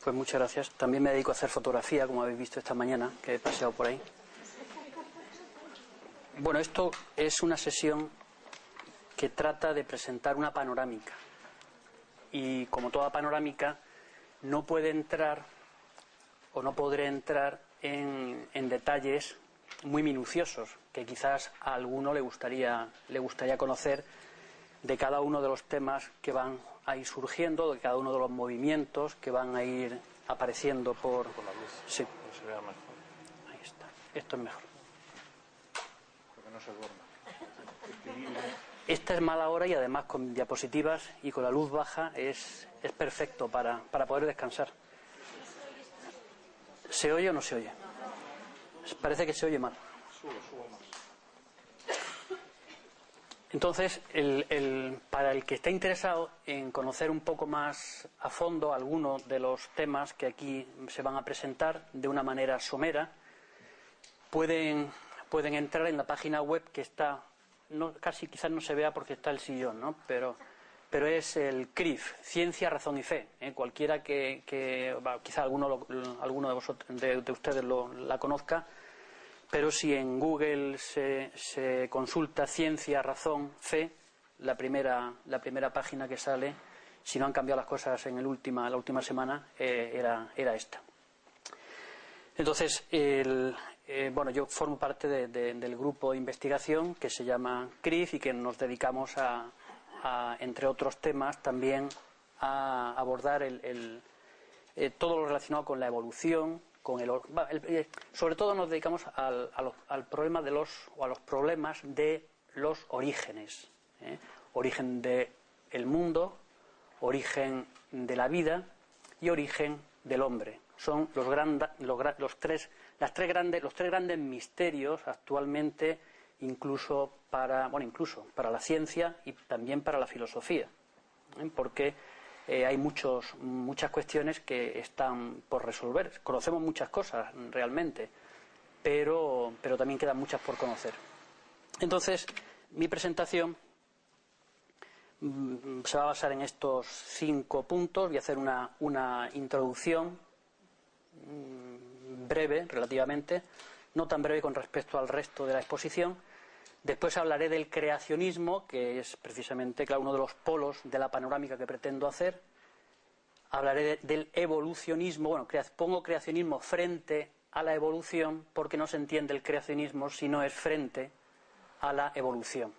Pues muchas gracias. También me dedico a hacer fotografía, como habéis visto esta mañana, que he paseado por ahí. Bueno, esto es una sesión que trata de presentar una panorámica. Y como toda panorámica, no puede entrar o no podré entrar en detalles muy minuciosos, que quizás a alguno le gustaría conocer, de cada uno de los temas que van a ir surgiendo, de cada uno de los movimientos que van a ir apareciendo por la luz. Sí. Que se vea mejor. Ahí está. Esto es mejor. Porque no se duerma. Esta es mala hora y además con diapositivas y con la luz baja es perfecto para poder descansar. ¿Se oye o no se oye? Parece que se oye mal. Subo más. Entonces, para el que está interesado en conocer un poco más a fondo algunos de los temas que aquí se van a presentar de una manera somera, pueden entrar en la página web que está, quizás no se vea porque está el sillón, ¿no? Pero es el CRIF, Ciencia, Razón y Fe. Cualquiera quizá alguno de vosotros, de ustedes la conozca. Pero si en Google se consulta Ciencia, Razón, Fe, la primera página que sale, si no han cambiado las cosas en la última semana, era esta. Entonces, yo formo parte del grupo de investigación que se llama CRIF y que nos dedicamos entre otros temas, también a abordar todo lo relacionado con la evolución, sobre todo nos dedicamos al problema a los problemas de los orígenes, origen del mundo, origen de la vida y origen del hombre. Son los tres grandes misterios actualmente, incluso para la ciencia y también para la filosofía, porque hay muchas cuestiones que están por resolver. Conocemos muchas cosas realmente, pero también quedan muchas por conocer. Entonces, mi presentación se va a basar en estos 5 puntos. Voy a hacer una introducción breve, relativamente, no tan breve con respecto al resto de la exposición. Después hablaré del creacionismo, que es precisamente uno de los polos de la panorámica que pretendo hacer. Hablaré del evolucionismo. Bueno, pongo creacionismo frente a la evolución porque no se entiende el creacionismo si no es frente a la evolución.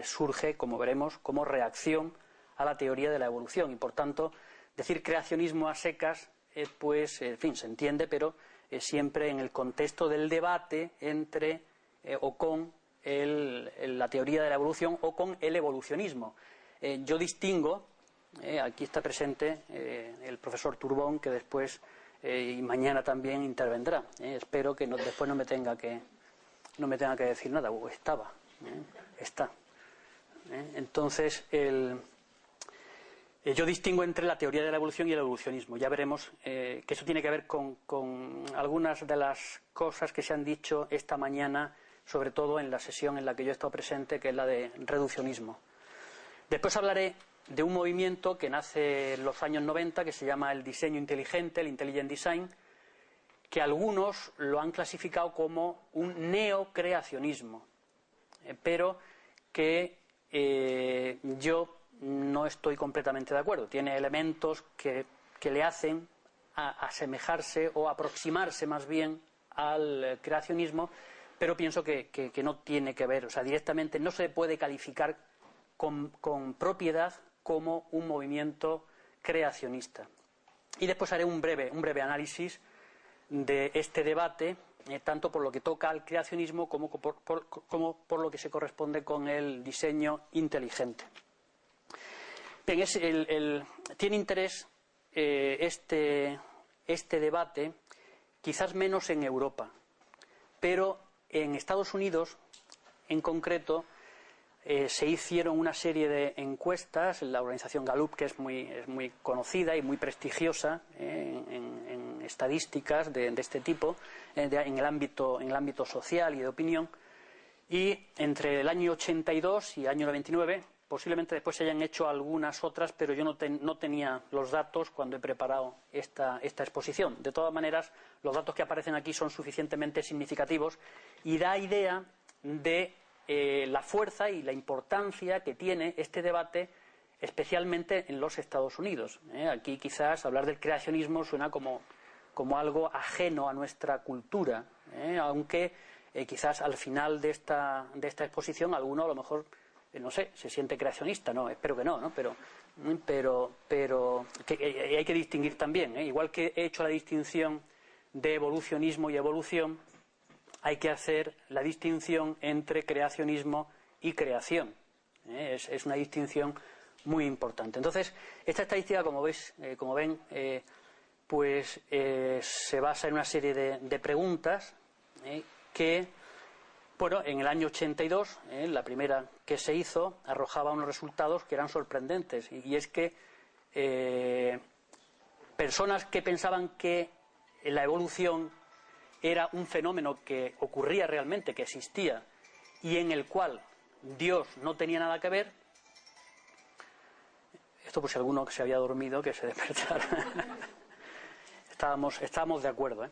Surge, como veremos, como reacción a la teoría de la evolución y, por tanto, decir creacionismo a secas, se entiende, pero siempre en el contexto del debate entre o con la teoría de la evolución o con el evolucionismo. Yo distingo, aquí está presente el profesor Turbón, que después y mañana también intervendrá. Espero que después no me tenga que decir nada, o está. Entonces, yo distingo entre la teoría de la evolución y el evolucionismo. Ya veremos que eso tiene que ver con algunas de las cosas que se han dicho esta mañana, sobre todo en la sesión en la que yo he estado presente, que es la de reduccionismo. Después hablaré de un movimiento que nace en los años 90, que se llama el diseño inteligente, el Intelligent Design, que algunos lo han clasificado como un neocreacionismo, pero que yo no estoy completamente de acuerdo. Tiene elementos que le hacen asemejarse o aproximarse más bien al creacionismo, pero pienso que no tiene que ver, o sea, directamente no se puede calificar con propiedad como un movimiento creacionista. Y después haré un breve análisis de este debate, tanto por lo que toca al creacionismo como por lo que se corresponde con el diseño inteligente. Bien, tiene interés este debate, quizás menos en Europa, pero en Estados Unidos, en concreto, se hicieron una serie de encuestas. La organización Gallup, que es muy conocida y muy prestigiosa en estadísticas de este tipo, en el ámbito social y de opinión, y entre el año 82 y el año 99 posiblemente después se hayan hecho algunas otras, pero yo no tenía los datos cuando he preparado esta exposición. De todas maneras, los datos que aparecen aquí son suficientemente significativos y da idea de la fuerza y la importancia que tiene este debate, especialmente en los Estados Unidos. Aquí quizás hablar del creacionismo suena como algo ajeno a nuestra cultura, aunque quizás al final de esta exposición alguno a lo mejor, no sé, se siente creacionista, no, espero que no, ¿no? Pero que hay que distinguir también, igual que he hecho la distinción de evolucionismo y evolución, hay que hacer la distinción entre creacionismo y creación. Es una distinción muy importante. Entonces, esta estadística, como ven, pues se basa en una serie de preguntas que, bueno, en el año 82, la primera que se hizo, arrojaba unos resultados que eran sorprendentes. Y es que personas que pensaban que la evolución era un fenómeno que ocurría realmente, que existía, y en el cual Dios no tenía nada que ver. Esto, pues, si alguno que se había dormido, que se despertara. Estábamos de acuerdo,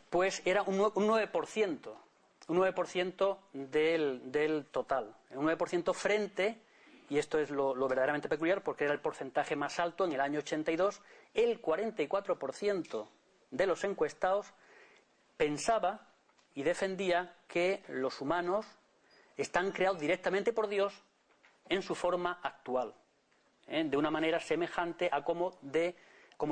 pues era un 9%. Un 9% del total. Un 9% frente, y esto es lo verdaderamente peculiar, porque era el porcentaje más alto en el año 82, el 44% de los encuestados pensaba y defendía que los humanos están creados directamente por Dios en su forma actual, de una manera semejante a como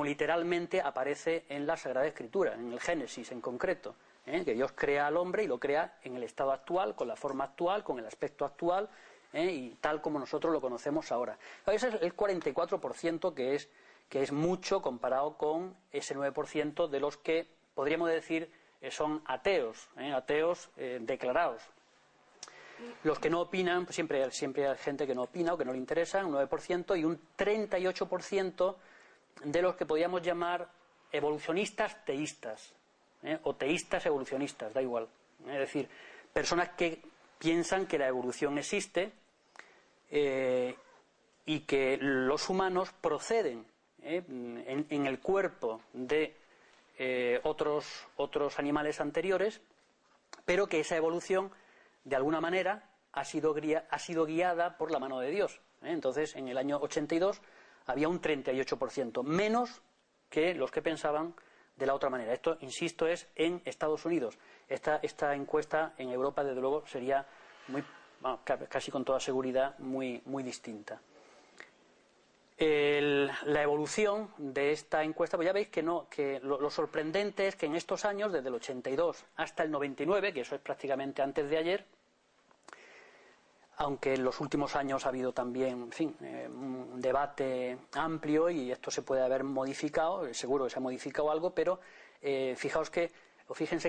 literalmente aparece en la Sagrada Escritura, en el Génesis en concreto, que Dios crea al hombre y lo crea en el estado actual, con la forma actual, con el aspecto actual, y tal como nosotros lo conocemos ahora. Ese es el 44%, que es mucho comparado con ese 9% de los que podríamos decir son ateos, ateos declarados. Los que no opinan, pues siempre hay gente que no opina o que no le interesa, un 9%, y un 38% de los que podríamos llamar evolucionistas teístas, o teístas evolucionistas, da igual. Es decir, personas que piensan que la evolución existe y que los humanos proceden en el cuerpo de otros animales anteriores, pero que esa evolución de alguna manera ha sido guiada por la mano de Dios. Entonces, en el año 82 había un 38%, menos que los que pensaban de la otra manera. Esto, insisto, es en Estados Unidos. Esta encuesta en Europa, desde luego, sería casi con toda seguridad muy distinta. La evolución de esta encuesta, pues ya veis que lo sorprendente es que en estos años, desde el 82 hasta el 99, que eso es prácticamente antes de ayer, aunque en los últimos años ha habido también, en fin, un debate amplio y esto se puede haber modificado, seguro que se ha modificado algo, pero fíjense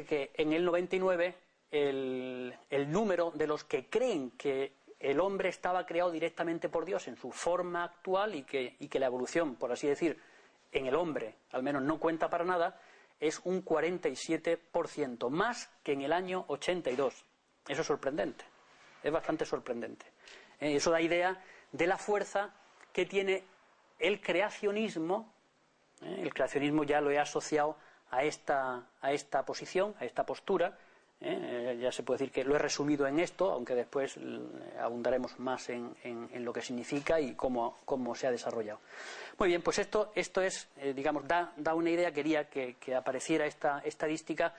que en el 99 el número de los que creen que el hombre estaba creado directamente por Dios en su forma actual y que la evolución, por así decir, en el hombre al menos no cuenta para nada, es un 47%, más que en el año 82. Eso es sorprendente. Es bastante sorprendente. Eso da idea de la fuerza que tiene el creacionismo. El creacionismo ya lo he asociado a esta posición, a esta postura. Ya se puede decir que lo he resumido en esto, aunque después abundaremos más en lo que significa y cómo se ha desarrollado. Muy bien, pues esto es, digamos, da una idea. Quería que apareciera esta estadística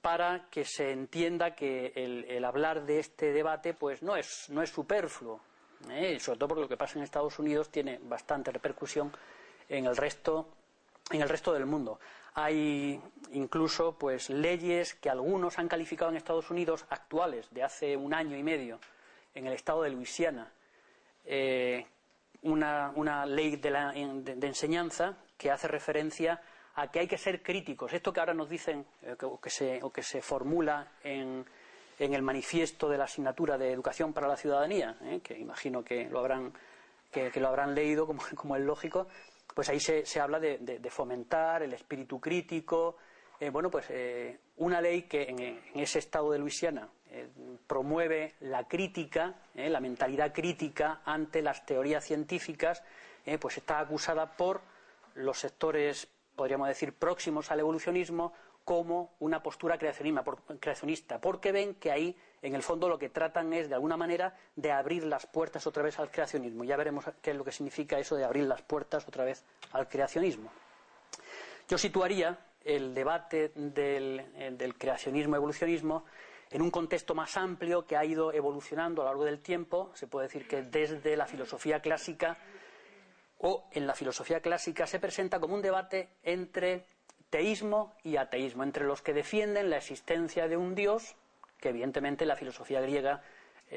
para que se entienda que el hablar de este debate pues no es superfluo, sobre todo porque lo que pasa en Estados Unidos tiene bastante repercusión en el resto del mundo. Hay incluso pues leyes que algunos han calificado en Estados Unidos, actuales, de hace un año y medio, en el estado de Luisiana, una ley de enseñanza que hace referencia a que hay que ser críticos. Esto que ahora nos dicen, o que se formula en el manifiesto de la asignatura de Educación para la Ciudadanía, que imagino que lo habrán leído, como es lógico, pues ahí se habla de fomentar el espíritu crítico, una ley que en ese estado de Luisiana promueve la crítica, la mentalidad crítica ante las teorías científicas, pues está acusada por los sectores, podríamos decir, próximos al evolucionismo, como una postura creacionista, porque ven que ahí, en el fondo, lo que tratan es, de alguna manera, de abrir las puertas otra vez al creacionismo. Ya veremos qué es lo que significa eso de abrir las puertas otra vez al creacionismo. Yo situaría el debate del creacionismo-evolucionismo en un contexto más amplio que ha ido evolucionando a lo largo del tiempo. Se puede decir que desde la filosofía clásica, o en la filosofía clásica, se presenta como un debate entre teísmo y ateísmo, entre los que defienden la existencia de un Dios, que evidentemente la filosofía griega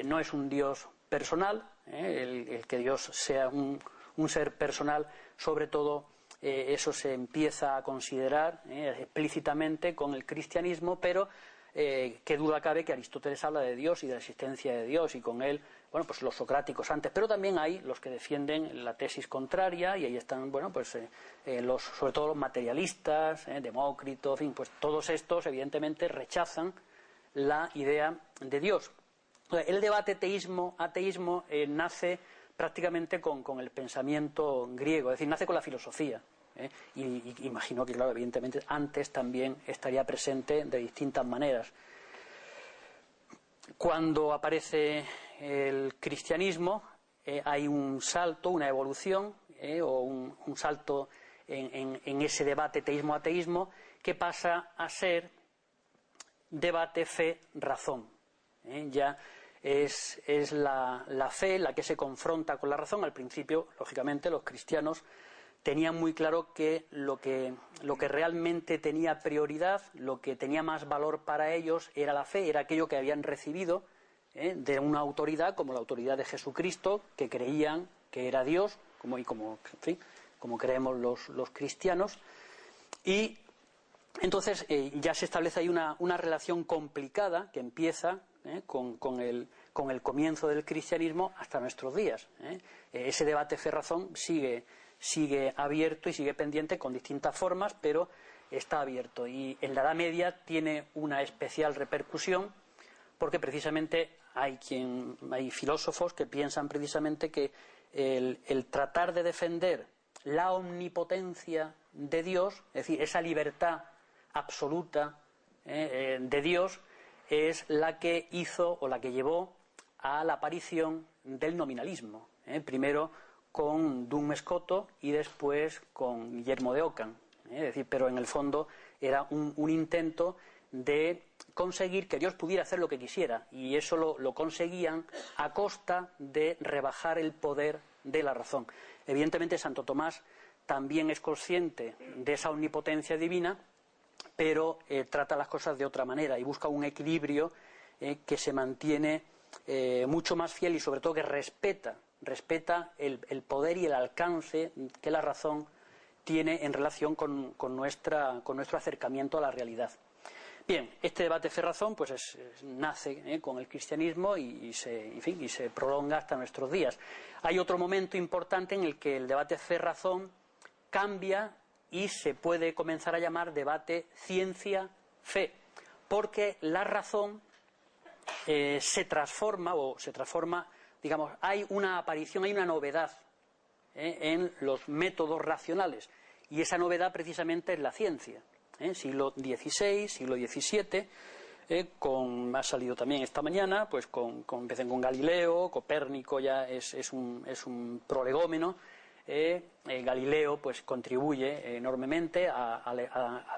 no es un Dios personal, el que Dios sea un ser personal, sobre todo eso se empieza a considerar explícitamente con el cristianismo, pero qué duda cabe que Aristóteles habla de Dios y de la existencia de Dios, y con él, bueno, pues los socráticos antes, pero también hay los que defienden la tesis contraria, y ahí están, bueno, pues sobre todo los materialistas, Demócrito, en fin, pues todos estos evidentemente rechazan la idea de Dios. El debate teísmo-ateísmo nace prácticamente con el pensamiento griego, es decir, nace con la filosofía. Y imagino que, claro, evidentemente antes también estaría presente de distintas maneras. Cuando aparece el cristianismo, hay un salto, una evolución, o un salto en ese debate teísmo-ateísmo, que pasa a ser debate fe-razón. Ya es la fe la que se confronta con la razón. Al principio, lógicamente, los cristianos tenían muy claro que lo que realmente tenía prioridad, lo que tenía más valor para ellos era la fe, era aquello que habían recibido de una autoridad como la autoridad de Jesucristo, que creían que era Dios, como creemos los cristianos. Y entonces ya se establece ahí una relación complicada que empieza con el comienzo del cristianismo hasta nuestros días. Ese debate fe-razón sigue abierto y sigue pendiente con distintas formas, pero está abierto. Y en la Edad Media tiene una especial repercusión, porque precisamente hay filósofos que piensan precisamente que el tratar de defender la omnipotencia de Dios, es decir, esa libertad absoluta de Dios, es la que hizo o la que llevó a la aparición del nominalismo. Primero con Duns Scoto y después con Guillermo de Ockham. Es decir, pero en el fondo era un intento de conseguir que Dios pudiera hacer lo que quisiera, y eso lo conseguían a costa de rebajar el poder de la razón. Evidentemente Santo Tomás también es consciente de esa omnipotencia divina, pero trata las cosas de otra manera y busca un equilibrio que se mantiene mucho más fiel, y sobre todo que respeta el poder y el alcance que la razón tiene en relación con nuestro acercamiento a la realidad. Bien, este debate fe-razón pues nace con el cristianismo y se prolonga hasta nuestros días. Hay otro momento importante en el que el debate fe-razón cambia y se puede comenzar a llamar debate ciencia-fe, porque la razón se transforma, digamos, hay una aparición, hay una novedad en los métodos racionales, y esa novedad precisamente es la ciencia. Siglo XVI, siglo XVII, ha salido también esta mañana, pues empecé con Galileo, Copérnico ya es un prolegómeno. Galileo pues contribuye enormemente al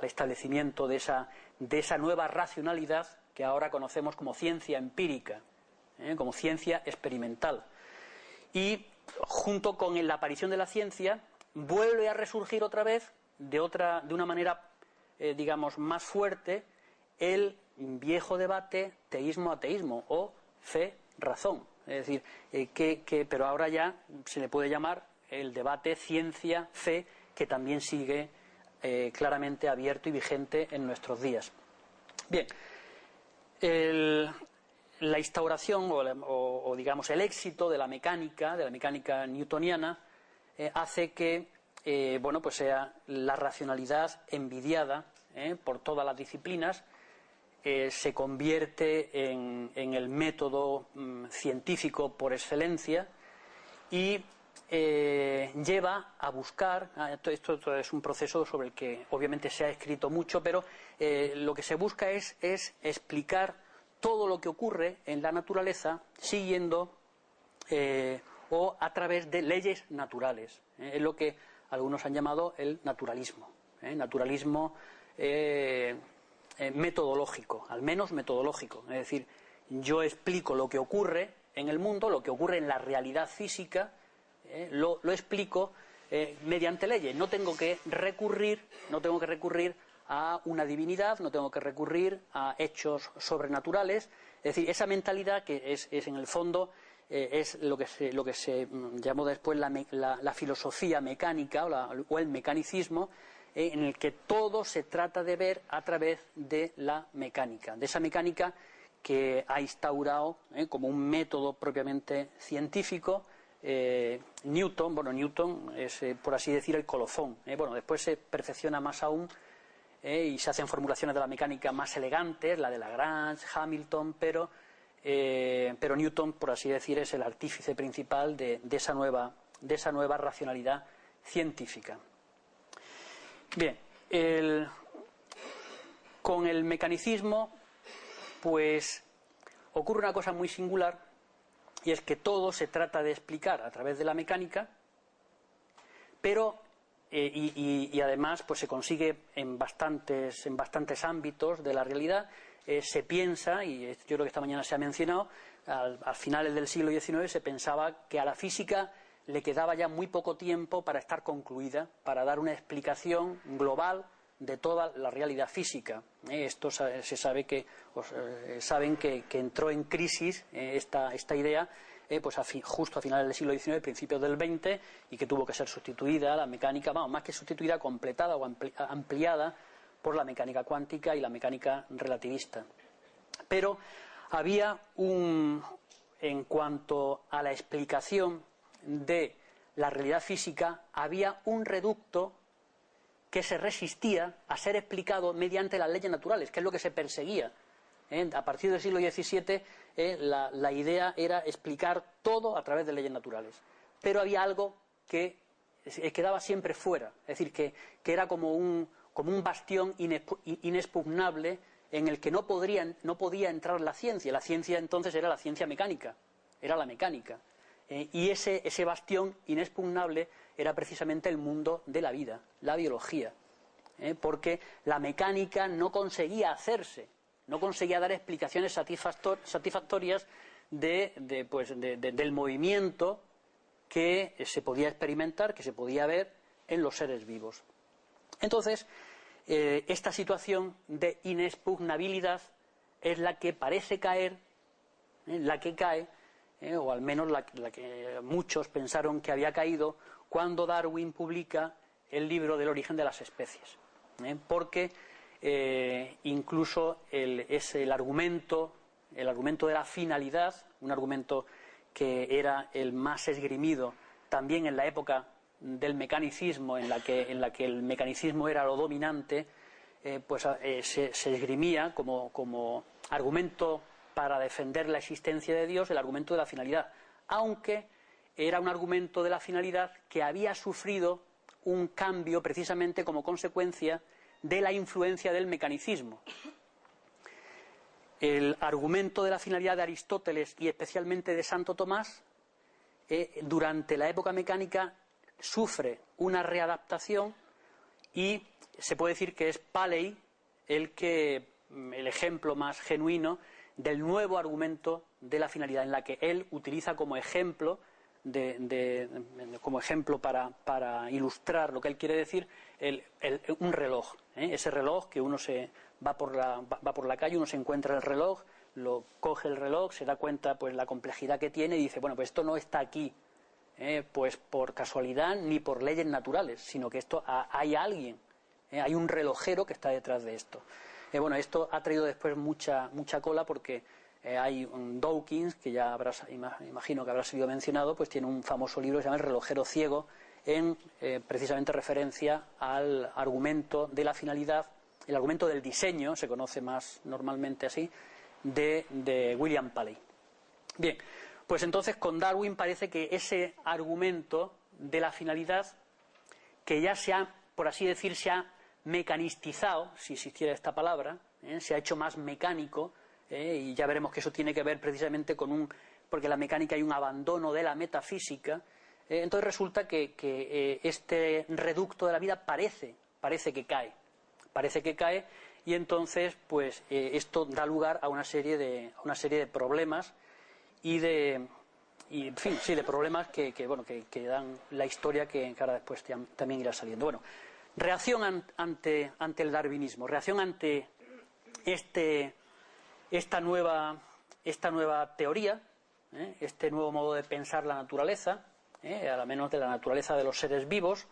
establecimiento de esa nueva racionalidad que ahora conocemos como ciencia empírica, como ciencia experimental. Y junto con la aparición de la ciencia vuelve a resurgir otra vez de una manera digamos más fuerte el viejo debate teísmo-ateísmo o fe-razón. Es decir, pero ahora ya se le puede llamar el debate ciencia-fe, que también sigue claramente abierto y vigente en nuestros días. Bien, la instauración o digamos el éxito de la mecánica newtoniana hace que pues sea la racionalidad envidiada por todas las disciplinas, se convierte en el método científico por excelencia y lleva a buscar, esto es un proceso sobre el que obviamente se ha escrito mucho, pero lo que se busca es explicar todo lo que ocurre en la naturaleza siguiendo o a través de leyes naturales. Es lo que algunos han llamado el naturalismo. Naturalismo metodológico, al menos metodológico. Es decir, yo explico lo que ocurre en el mundo, lo que ocurre en la realidad física, lo explico mediante leyes. No tengo que recurrir a una divinidad, no tengo que recurrir a hechos sobrenaturales. Es decir, esa mentalidad que es en el fondo es lo que se llamó después la filosofía mecánica o el mecanicismo, en el que todo se trata de ver a través de la mecánica, de esa mecánica que ha instaurado como un método propiamente científico Newton. Bueno, Newton es, por así decir, el colofón. Después se perfecciona más aún y se hacen formulaciones de la mecánica más elegantes, la de Lagrange, Hamilton, pero Newton, por así decir, es el artífice principal de esa nueva racionalidad científica. Bien, con el mecanicismo, pues ocurre una cosa muy singular, y es que todo se trata de explicar a través de la mecánica, pero y además pues se consigue en bastantes ámbitos de la realidad. Se piensa, y yo creo que esta mañana se ha mencionado, al finales del siglo XIX se pensaba que a la física le quedaba ya muy poco tiempo para estar concluida, para dar una explicación global de toda la realidad física. Esto se sabe que saben que entró en crisis esta idea pues justo a finales del siglo XIX, principios del XX, y que tuvo que ser sustituida la mecánica, más que sustituida, completada o ampliada por la mecánica cuántica y la mecánica relativista. Pero había en cuanto a la explicación de la realidad física, había un reducto que se resistía a ser explicado mediante las leyes naturales, que es lo que se perseguía. A partir del siglo XVII la idea era explicar todo a través de leyes naturales. Pero había algo que quedaba siempre fuera, es decir, que era como un bastión inexpugnable en el que no podía entrar la ciencia. La ciencia entonces era la ciencia mecánica, era la mecánica. Y ese bastión inexpugnable era precisamente el mundo de la vida, la biología. Porque la mecánica no conseguía hacerse, no conseguía dar explicaciones satisfactorias del movimiento que se podía experimentar, que se podía ver en los seres vivos. Entonces, esta situación de inexpugnabilidad es la que parece caer, la que cae, o al menos la que muchos pensaron que había caído cuando Darwin publica el libro del origen de las especies. Porque incluso es el argumento de la finalidad, un argumento que era el más esgrimido también en la época del mecanicismo, en la que el mecanicismo era lo dominante, se esgrimía como argumento para defender la existencia de Dios, el argumento de la finalidad, aunque era un argumento de la finalidad que había sufrido un cambio precisamente como consecuencia de la influencia del mecanicismo. El argumento de la finalidad de Aristóteles y especialmente de Santo Tomás, durante la época mecánica sufre una readaptación y se puede decir que es Paley el ejemplo más genuino del nuevo argumento de la finalidad, en la que él utiliza como ejemplo para ilustrar lo que él quiere decir un reloj. Ese reloj que uno va por la calle, uno se encuentra el reloj, coge el reloj, se da cuenta pues la complejidad que tiene y dice, bueno, pues esto no está aquí pues por casualidad ni por leyes naturales, sino que esto hay alguien, hay un relojero que está detrás de esto. Esto ha traído después mucha cola porque hay un Dawkins, que ya imagino que habrá sido mencionado, pues tiene un famoso libro que se llama El relojero ciego, en precisamente referencia al argumento de la finalidad el argumento del diseño, se conoce más normalmente así, de William Paley. Bien, pues entonces con Darwin parece que ese argumento de la finalidad, que ya se ha, por así decir, se ha mecanistizado, si existiera esta palabra, se ha hecho más mecánico, y ya veremos que eso tiene que ver precisamente con porque en la mecánica hay un abandono de la metafísica. Entonces resulta que este reducto de la vida parece que cae, y entonces pues esto da lugar a una serie de problemas de problemas que dan la historia que ahora después también irá saliendo. Bueno, reacción ante el darwinismo, reacción ante esta nueva teoría, este nuevo modo de pensar la naturaleza, a lo menos de la naturaleza de los seres vivos.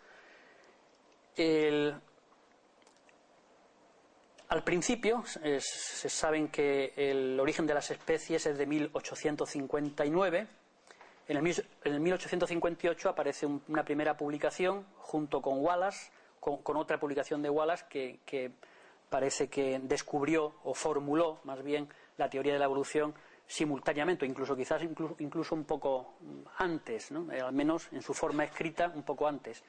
Al principio se saben que el origen de las especies es de 1859. En el 1858 aparece una primera publicación junto con Wallace, con otra publicación de Wallace que parece que descubrió o formuló más bien la teoría de la evolución simultáneamente, incluso un poco antes, ¿no? Al menos en su forma escrita un poco antes,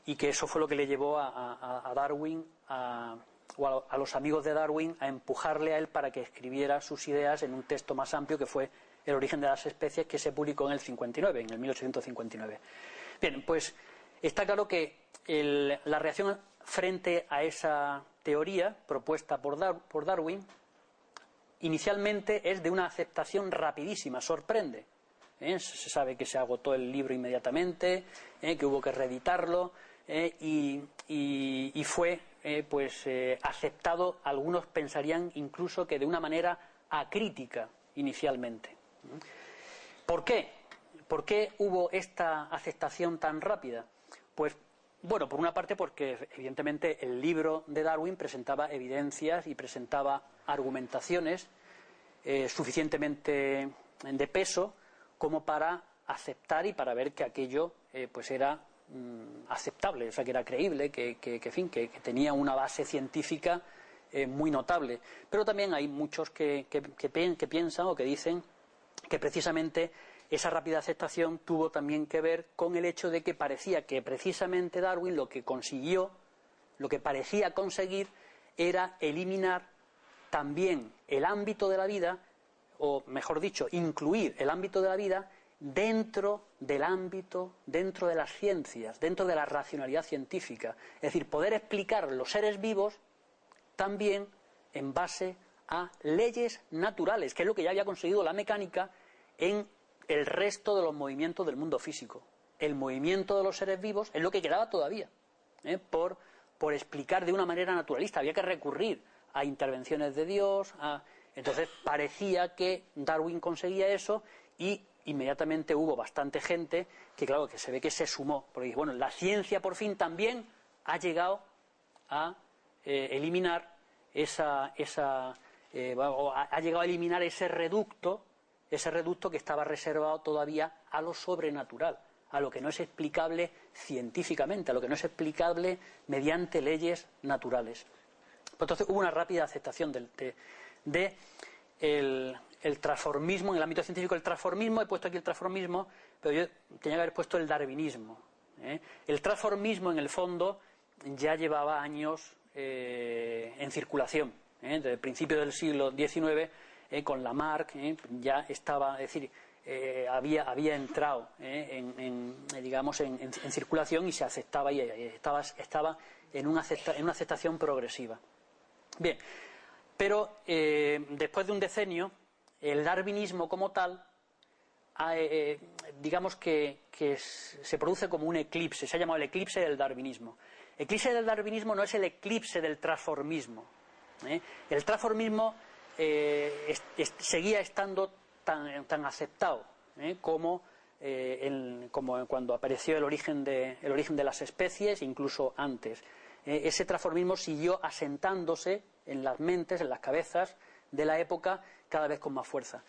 y que eso fue lo que le llevó a Darwin o a los amigos de Darwin a empujarle a él para que escribiera sus ideas en un texto más amplio, que fue El origen de las especies, que se publicó en el 1859. Bien, pues está claro que la reacción frente a esa teoría propuesta por Darwin inicialmente es de una aceptación rapidísima, sorprende. Se sabe que se agotó el libro inmediatamente, que hubo que reeditarlo, y fue aceptado. Algunos pensarían incluso que de una manera acrítica inicialmente. ¿Por qué? ¿Por qué hubo esta aceptación tan rápida? Pues bueno, por una parte porque evidentemente el libro de Darwin presentaba evidencias y presentaba argumentaciones suficientemente de peso como para aceptar y para ver que aquello era aceptable, o sea, que era creíble, que tenía una base científica muy notable. Pero también hay muchos que piensan o que dicen que precisamente esa rápida aceptación tuvo también que ver con el hecho de que parecía que precisamente Darwin lo que parecía conseguir era eliminar también el ámbito de la vida, o mejor dicho, incluir el ámbito de la vida dentro del ámbito, dentro de las ciencias, dentro de la racionalidad científica. Es decir, poder explicar los seres vivos también en base a leyes naturales, que es lo que ya había conseguido la mecánica en el resto de los movimientos del mundo físico. El movimiento de los seres vivos es lo que quedaba todavía por explicar de una manera naturalista. Había que recurrir a intervenciones de Dios. Entonces parecía que Darwin conseguía eso, y inmediatamente hubo bastante gente que, claro, que se ve que se sumó, porque bueno, la ciencia por fin también ha llegado a eliminar ha llegado a eliminar ese reducto que estaba reservado todavía a lo sobrenatural, a lo que no es explicable científicamente, a lo que no es explicable mediante leyes naturales. Entonces hubo una rápida aceptación el transformismo en el ámbito científico. El transformismo, he puesto aquí el transformismo, pero yo tenía que haber puesto el darwinismo. El transformismo, en el fondo, ya llevaba años en circulación. Desde el principio del siglo XIX, con Lamarck, ya estaba, es decir, había entrado en circulación, y se aceptaba, y estaba en una aceptación progresiva. Bien, pero después de un decenio, el darwinismo como tal, digamos que se produce como un eclipse. Se ha llamado el eclipse del darwinismo. El eclipse del darwinismo no es el eclipse del transformismo. El transformismo seguía estando tan aceptado como cuando apareció el origen de las especies, incluso antes. Ese transformismo siguió asentándose en las mentes, en las cabezas de la época, cada vez con más fuerza.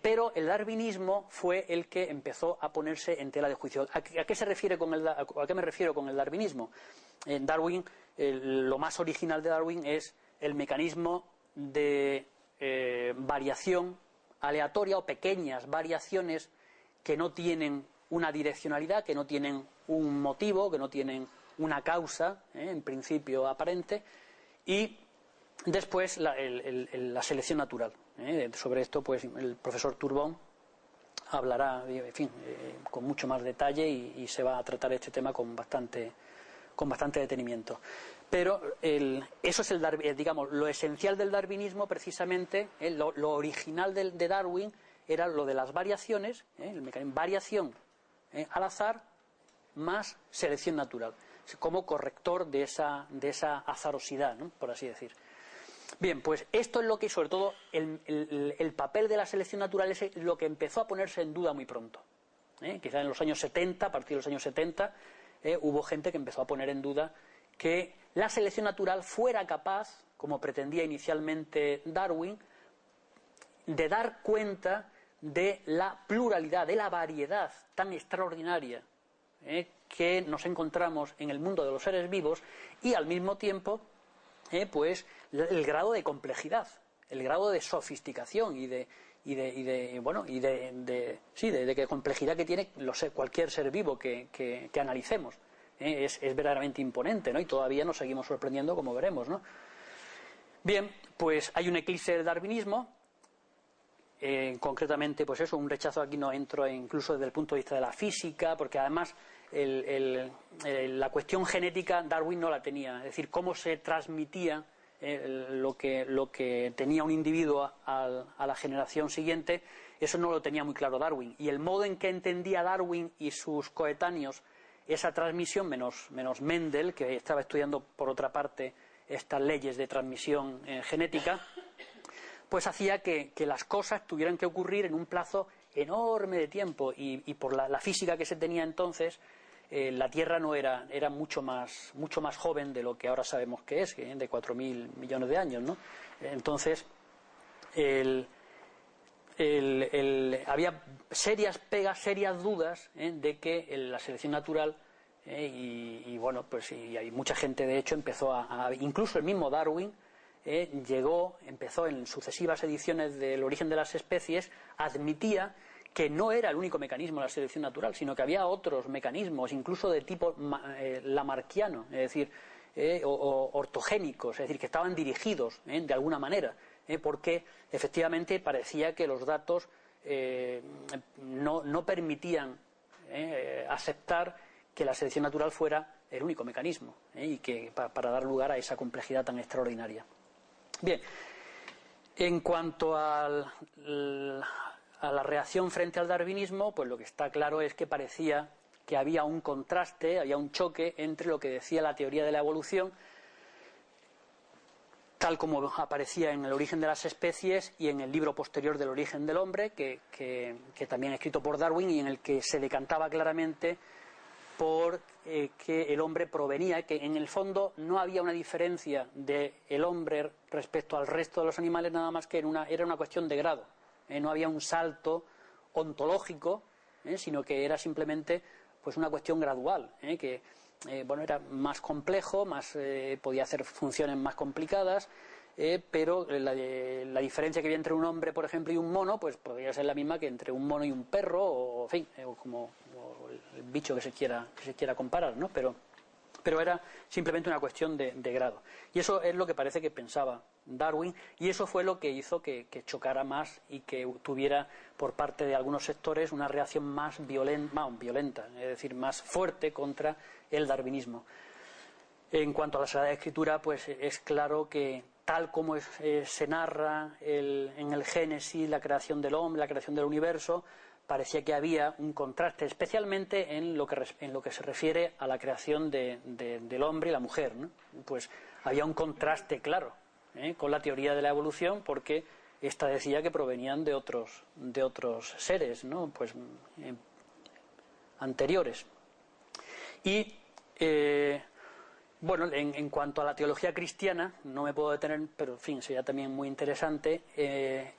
Pero el darwinismo fue el que empezó a ponerse en tela de juicio. ¿A qué me refiero con el darwinismo? En Darwin, lo más original de Darwin es el mecanismo de variación aleatoria o pequeñas variaciones que no tienen una direccionalidad, que no tienen un motivo, que no tienen una causa, en principio aparente, y después la selección natural. Sobre esto, pues, el profesor Turbón hablará, en fin, con mucho más detalle y se va a tratar este tema con bastante detenimiento. Pero eso es digamos, lo esencial del darwinismo, precisamente, lo original de Darwin era lo de las variaciones, el mecanismo variación al azar más selección natural, como corrector de esa azarosidad, ¿no?, por así decir. Bien, pues esto es lo que, sobre todo, el papel de la selección natural es lo que empezó a ponerse en duda muy pronto. Quizá en los años 70, a partir de los años 70, hubo gente que empezó a poner en duda que la selección natural fuera capaz, como pretendía inicialmente Darwin, de dar cuenta de la pluralidad, de la variedad tan extraordinaria que nos encontramos en el mundo de los seres vivos, y al mismo tiempo pues el grado de complejidad, el grado de sofisticación y de complejidad que tiene cualquier ser vivo que analicemos. Es verdaderamente imponente, ¿no? Y todavía nos seguimos sorprendiendo, como veremos, ¿no? Bien, pues hay un eclipse del darwinismo. Concretamente, pues eso, un rechazo. Aquí no entro incluso desde el punto de vista de la física, porque además la cuestión genética Darwin no la tenía, es decir, cómo se transmitía lo que tenía un individuo a la generación siguiente, eso no lo tenía muy claro Darwin, y el modo en que entendía Darwin y sus coetáneos esa transmisión, menos Mendel, que estaba estudiando por otra parte estas leyes de transmisión genética, pues hacía que las cosas tuvieran que ocurrir en un plazo enorme de tiempo, y por la física que se tenía entonces, la Tierra no era mucho más joven de lo que ahora sabemos que es, de 4.000 millones de años, ¿no? Entonces había serias dudas de que la selección natural, y bueno, pues y hay mucha gente, de hecho, empezó incluso el mismo Darwin empezó en sucesivas ediciones del Origen de las Especies, admitía que no era el único mecanismo de la selección natural, sino que había otros mecanismos, incluso de tipo lamarckiano, es decir, o ortogénicos, es decir, que estaban dirigidos de alguna manera, porque efectivamente parecía que los datos no permitían aceptar que la selección natural fuera el único mecanismo, y que para dar lugar a esa complejidad tan extraordinaria. Bien, en cuanto a la reacción frente al darwinismo, pues lo que está claro es que parecía que había un contraste, había un choque entre lo que decía la teoría de la evolución, tal como aparecía en El Origen de las Especies y en el libro posterior del Origen del Hombre, que también escrito por Darwin, y en el que se decantaba claramente por que el hombre provenía, que en el fondo no había una diferencia del hombre respecto al resto de los animales, nada más que era una cuestión de grado. No había un salto ontológico, sino que era simplemente pues una cuestión gradual, que era más complejo, podía hacer funciones más complicadas, pero la diferencia que había entre un hombre, por ejemplo, y un mono, pues podría ser la misma que entre un mono y un perro, o como el bicho que se quiera comparar, ¿no? Pero era simplemente una cuestión de grado. Y eso es lo que parece que pensaba Darwin, y eso fue lo que hizo que chocara más y que tuviera por parte de algunos sectores una reacción más violenta, es decir, más fuerte contra el darwinismo. En cuanto a la Sagrada Escritura, pues es claro que tal como se narra en el Génesis la creación del hombre, la creación del universo, parecía que había un contraste, especialmente en lo que se refiere a la creación del hombre y la mujer, ¿no? Pues había un contraste claro con la teoría de la evolución, porque esta decía que provenían de otros seres, ¿no? Pues anteriores. Y Bueno, en cuanto a la teología cristiana, no me puedo detener, pero en fin, sería también muy interesante.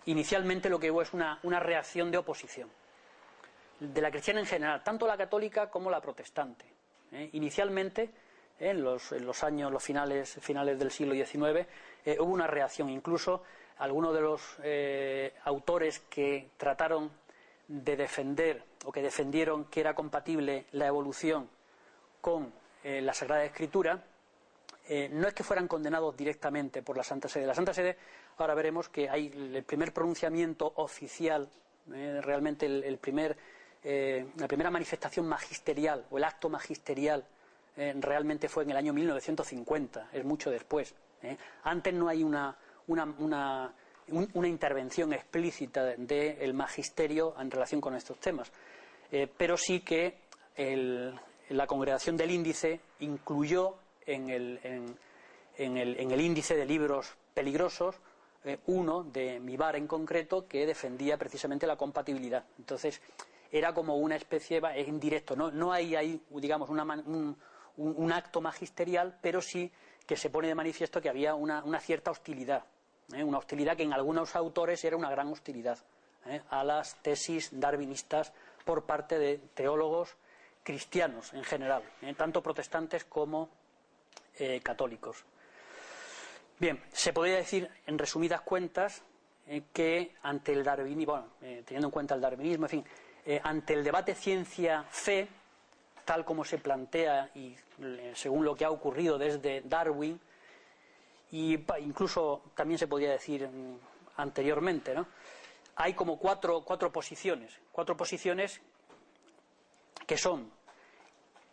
Inicialmente lo que hubo es una reacción de oposición, de la cristiana en general, tanto la católica como la protestante. Inicialmente, en los finales del siglo XIX, hubo una reacción. Incluso algunos de los autores que trataron de defender, o que defendieron que era compatible la evolución con la Sagrada Escritura, no es que fueran condenados directamente por la Santa Sede. La Santa Sede, ahora veremos que hay el primer pronunciamiento oficial, realmente la primera manifestación magisterial, o el acto magisterial, realmente fue en el año 1950, es mucho después. Antes no hay una intervención explícita del magisterio en relación con estos temas, pero sí que la Congregación del Índice incluyó en el índice de libros peligrosos uno de Mivar en concreto, que defendía precisamente la compatibilidad. Entonces era como una especie, es indirecto, no hay ahí, digamos, un acto magisterial, pero sí que se pone de manifiesto que había una cierta hostilidad, una hostilidad que en algunos autores era una gran hostilidad a las tesis darwinistas por parte de teólogos cristianos en general, tanto protestantes como católicos. Bien, se podría decir en resumidas cuentas que ante el darwinismo, teniendo en cuenta el darwinismo, en fin, ante el debate ciencia-fe, tal como se plantea y según lo que ha ocurrido desde Darwin, y incluso también se podría decir anteriormente, ¿no? Hay como cuatro posiciones que son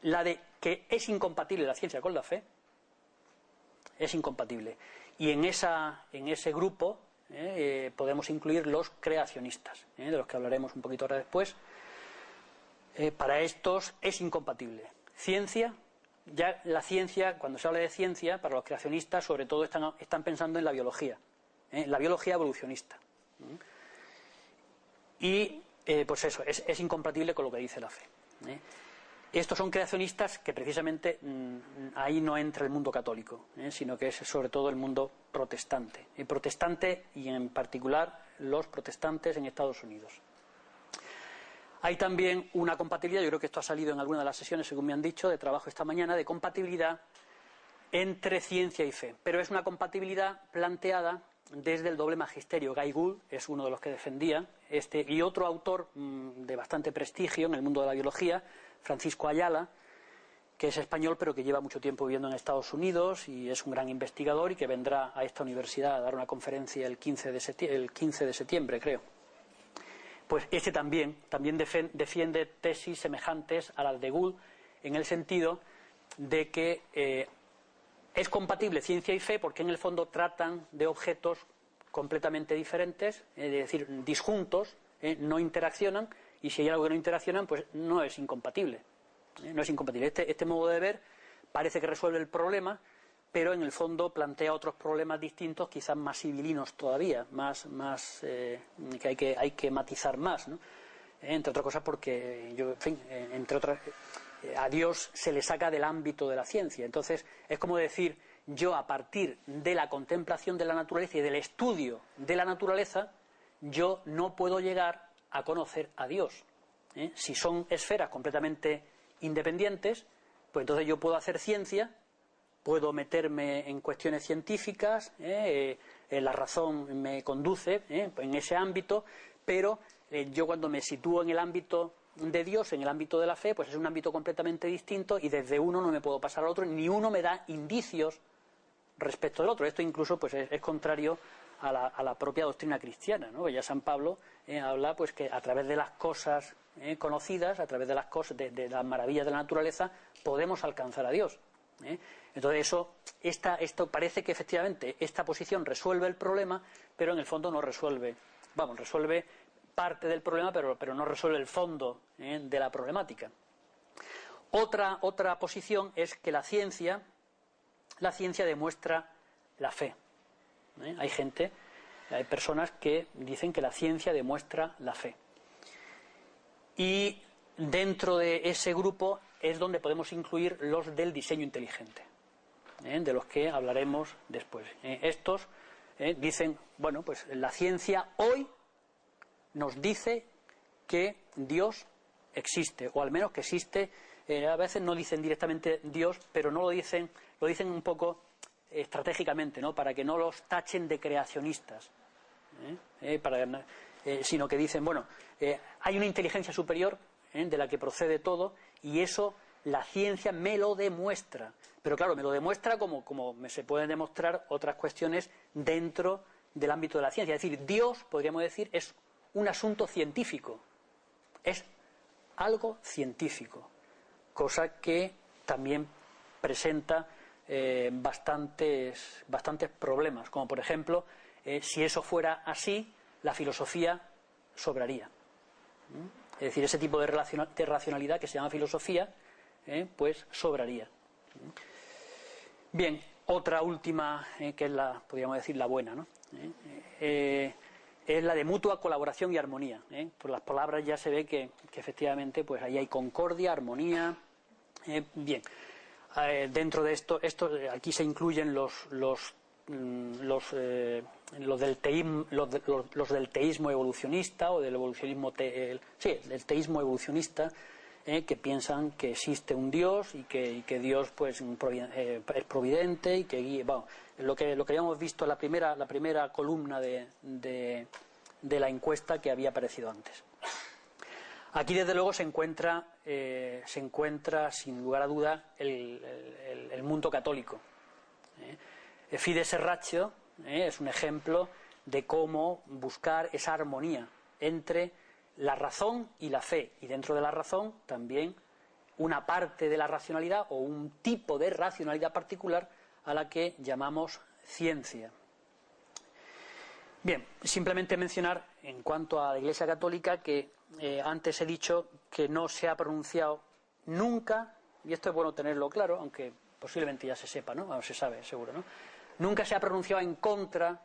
la de que es incompatible la ciencia con la fe, es incompatible, y en ese grupo podemos incluir los creacionistas, de los que hablaremos un poquito ahora después. Para estos es incompatible ciencia. Ya la ciencia, cuando se habla de ciencia, para los creacionistas sobre todo están pensando en la biología evolucionista. Y pues eso, es incompatible con lo que dice la fe. Estos son creacionistas que precisamente ahí no entra el mundo católico, sino que es sobre todo el mundo protestante. El protestante y en particular los protestantes en Estados Unidos. Hay también una compatibilidad, yo creo que esto ha salido en alguna de las sesiones, según me han dicho, de trabajo esta mañana, de compatibilidad entre ciencia y fe. Pero es una compatibilidad planteada desde el doble magisterio. Guy Gould es uno de los que defendía, y otro autor de bastante prestigio en el mundo de la biología, Francisco Ayala, que es español pero que lleva mucho tiempo viviendo en Estados Unidos y es un gran investigador y que vendrá a esta universidad a dar una conferencia el 15 de septiembre, creo. Pues también defiende tesis semejantes a las de Gould, en el sentido de que es compatible ciencia y fe porque en el fondo tratan de objetos completamente diferentes, es decir, disjuntos, no interaccionan, y si hay algo que no interaccionan, pues no es incompatible. No es incompatible. Este modo de ver parece que resuelve el problema, pero en el fondo plantea otros problemas distintos, quizás más civilinos todavía, que hay que matizar más, ¿no? Entre otras cosas porque, entre otras, a Dios se le saca del ámbito de la ciencia. Entonces, es como decir, yo a partir de la contemplación de la naturaleza y del estudio de la naturaleza, yo no puedo llegar a conocer a Dios. Si son esferas completamente independientes, pues entonces yo puedo hacer ciencia, puedo meterme en cuestiones científicas, la razón me conduce en ese ámbito, pero yo cuando me sitúo en el ámbito de Dios, en el ámbito de la fe, pues es un ámbito completamente distinto y desde uno no me puedo pasar al otro, ni uno me da indicios respecto del otro. Esto incluso pues es contrario a la propia doctrina cristiana, ¿no? Ya San Pablo habla pues que a través de las cosas conocidas, a través de las cosas, de las maravillas de la naturaleza, podemos alcanzar a Dios. Entonces esto parece que efectivamente esta posición resuelve el problema, pero en el fondo no resuelve, resuelve parte del problema, pero no resuelve el fondo de la problemática. Otra posición es que la ciencia demuestra la fe. Hay personas que dicen que la ciencia demuestra la fe. Y dentro de ese grupo es donde podemos incluir los del diseño inteligente. de los que hablaremos después. Estos dicen, bueno, pues la ciencia hoy nos dice que Dios existe, o al menos que existe. A veces no dicen directamente Dios, pero no lo dicen un poco estratégicamente, ¿no? Para que no los tachen de creacionistas, sino que dicen, bueno, hay una inteligencia superior de la que procede todo, y eso la ciencia me lo demuestra. Pero claro, me lo demuestra como se pueden demostrar otras cuestiones dentro del ámbito de la ciencia. Es decir, Dios, podríamos decir, es un asunto científico, es algo científico, cosa que también presenta bastantes problemas, como por ejemplo, si eso fuera así, la filosofía sobraría. Es decir, ese tipo de racionalidad que se llama filosofía, pues sobraría. Bien, otra última, que es podríamos decir, la buena, ¿no? Es la de mutua colaboración y armonía. Por las palabras ya se ve que efectivamente pues ahí hay concordia, armonía. Bien, dentro de esto aquí se incluyen los del teísmo evolucionista, o del evolucionismo del teísmo evolucionista, que piensan que existe un Dios y que Dios pues es providente y que guía. Bueno, lo que habíamos visto en la primera columna de la encuesta que había aparecido antes. Aquí desde luego se encuentra sin lugar a duda el mundo católico. Fides et Ratio es un ejemplo de cómo buscar esa armonía entre la razón y la fe, y dentro de la razón también una parte de la racionalidad o un tipo de racionalidad particular a la que llamamos ciencia. Bien, simplemente mencionar en cuanto a la Iglesia Católica que antes he dicho que no se ha pronunciado nunca, y esto es bueno tenerlo claro, aunque posiblemente ya se sepa, ¿no? O se sabe, seguro, ¿no? Nunca se ha pronunciado en contra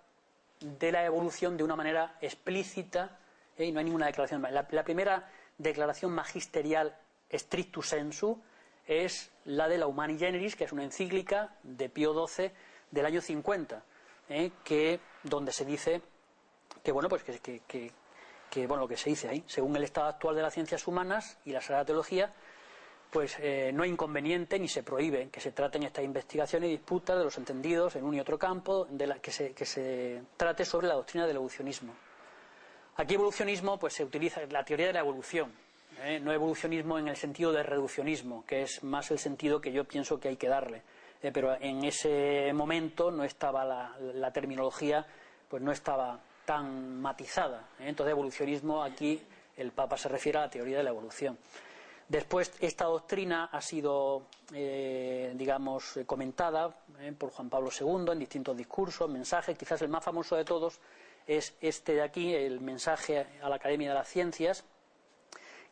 de la evolución de una manera explícita, y no hay ninguna declaración. La primera declaración magisterial strictu sensu es la de la Humani Generis, que es una encíclica de Pío XII del año 50, donde se dice que bueno, pues que lo que se dice ahí, según el estado actual de las ciencias humanas y la Sagrada Teología, pues no hay inconveniente ni se prohíbe que se traten estas investigaciones y disputas de los entendidos en un y otro campo, que se trate sobre la doctrina del evolucionismo. Aquí evolucionismo pues se utiliza la teoría de la evolución, no evolucionismo en el sentido de reduccionismo, que es más el sentido que yo pienso que hay que darle, pero en ese momento no estaba la terminología, pues no estaba tan matizada, entonces evolucionismo aquí el Papa se refiere a la teoría de la evolución. Después esta doctrina ha sido comentada por Juan Pablo II en distintos discursos, mensajes. Quizás el más famoso de todos es este de aquí, el mensaje a la Academia de las Ciencias,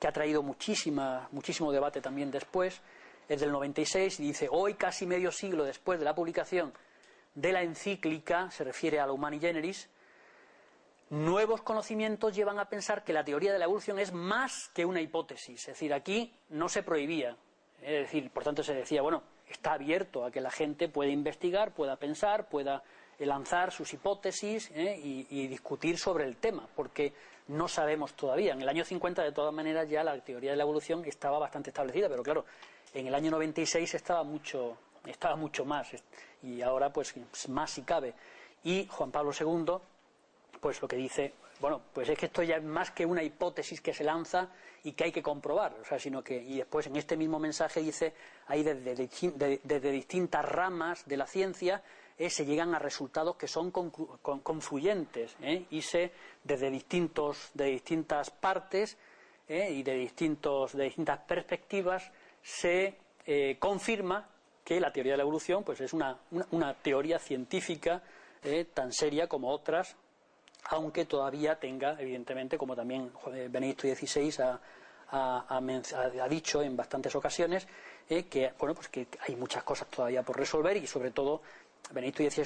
que ha traído muchísimo debate también después. Es del 96 y dice: hoy, casi medio siglo después de la publicación de la encíclica, se refiere a la Humani Generis, nuevos conocimientos llevan a pensar que la teoría de la evolución es más que una hipótesis. Es decir, aquí no se prohibía. Es decir, por tanto se decía, bueno, está abierto a que la gente pueda investigar, pueda pensar, pueda lanzar sus hipótesis y discutir sobre el tema, porque no sabemos todavía. En el año 50, de todas maneras, ya la teoría de la evolución estaba bastante establecida, pero claro, en el año 96 estaba mucho más, y ahora pues más si cabe. Y Juan Pablo II pues lo que dice, bueno, pues es que esto ya es más que una hipótesis que se lanza y que hay que comprobar, o sea, sino que, y después en este mismo mensaje dice, ahí desde distintas ramas de la ciencia se llegan a resultados que son confluyentes, y desde distintas partes y de distintas perspectivas se confirma que la teoría de la evolución pues es una teoría científica tan seria como otras, aunque todavía tenga, evidentemente, como también Benedicto XVI ha dicho en bastantes ocasiones, que hay muchas cosas todavía por resolver, y sobre todo Benedicto XVI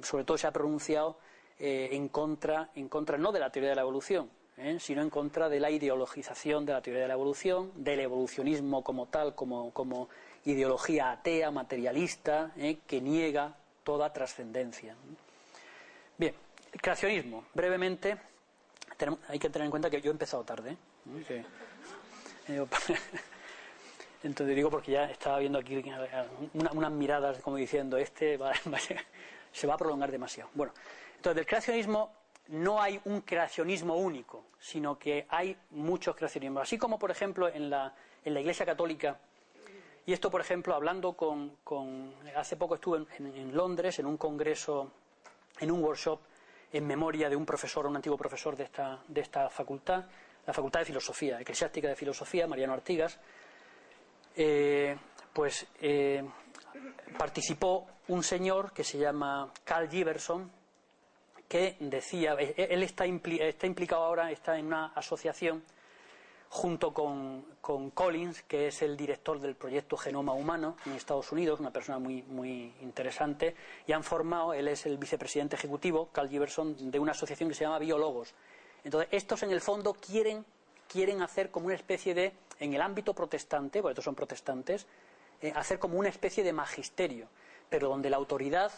sobre todo se ha pronunciado en contra no de la teoría de la evolución, sino en contra de la ideologización de la teoría de la evolución, del evolucionismo como tal, como ideología atea, materialista, que niega toda trascendencia. Bien, el creacionismo, brevemente, hay que tener en cuenta que yo he empezado tarde, entonces digo porque ya estaba viendo aquí unas miradas como diciendo se va a prolongar demasiado. Bueno, entonces del creacionismo no hay un creacionismo único, sino que hay muchos creacionismos. Así como, por ejemplo, en la Iglesia Católica, y esto, por ejemplo, hablando hace poco estuve en Londres, en un congreso, en un workshop, en memoria de un profesor, un antiguo profesor de esta facultad, la Facultad de Filosofía, Eclesiástica de Filosofía, Mariano Artigas, participó un señor que se llama Carl Giverson, que decía, él está implicado ahora, está en una asociación junto con Collins, que es el director del proyecto Genoma Humano en Estados Unidos, una persona muy, muy interesante, y han formado, él es el vicepresidente ejecutivo, Carl Giverson, de una asociación que se llama Biólogos. Entonces, estos en el fondo quieren hacer como una especie de, en el ámbito protestante, porque estos son protestantes, hacer como una especie de magisterio, pero donde la autoridad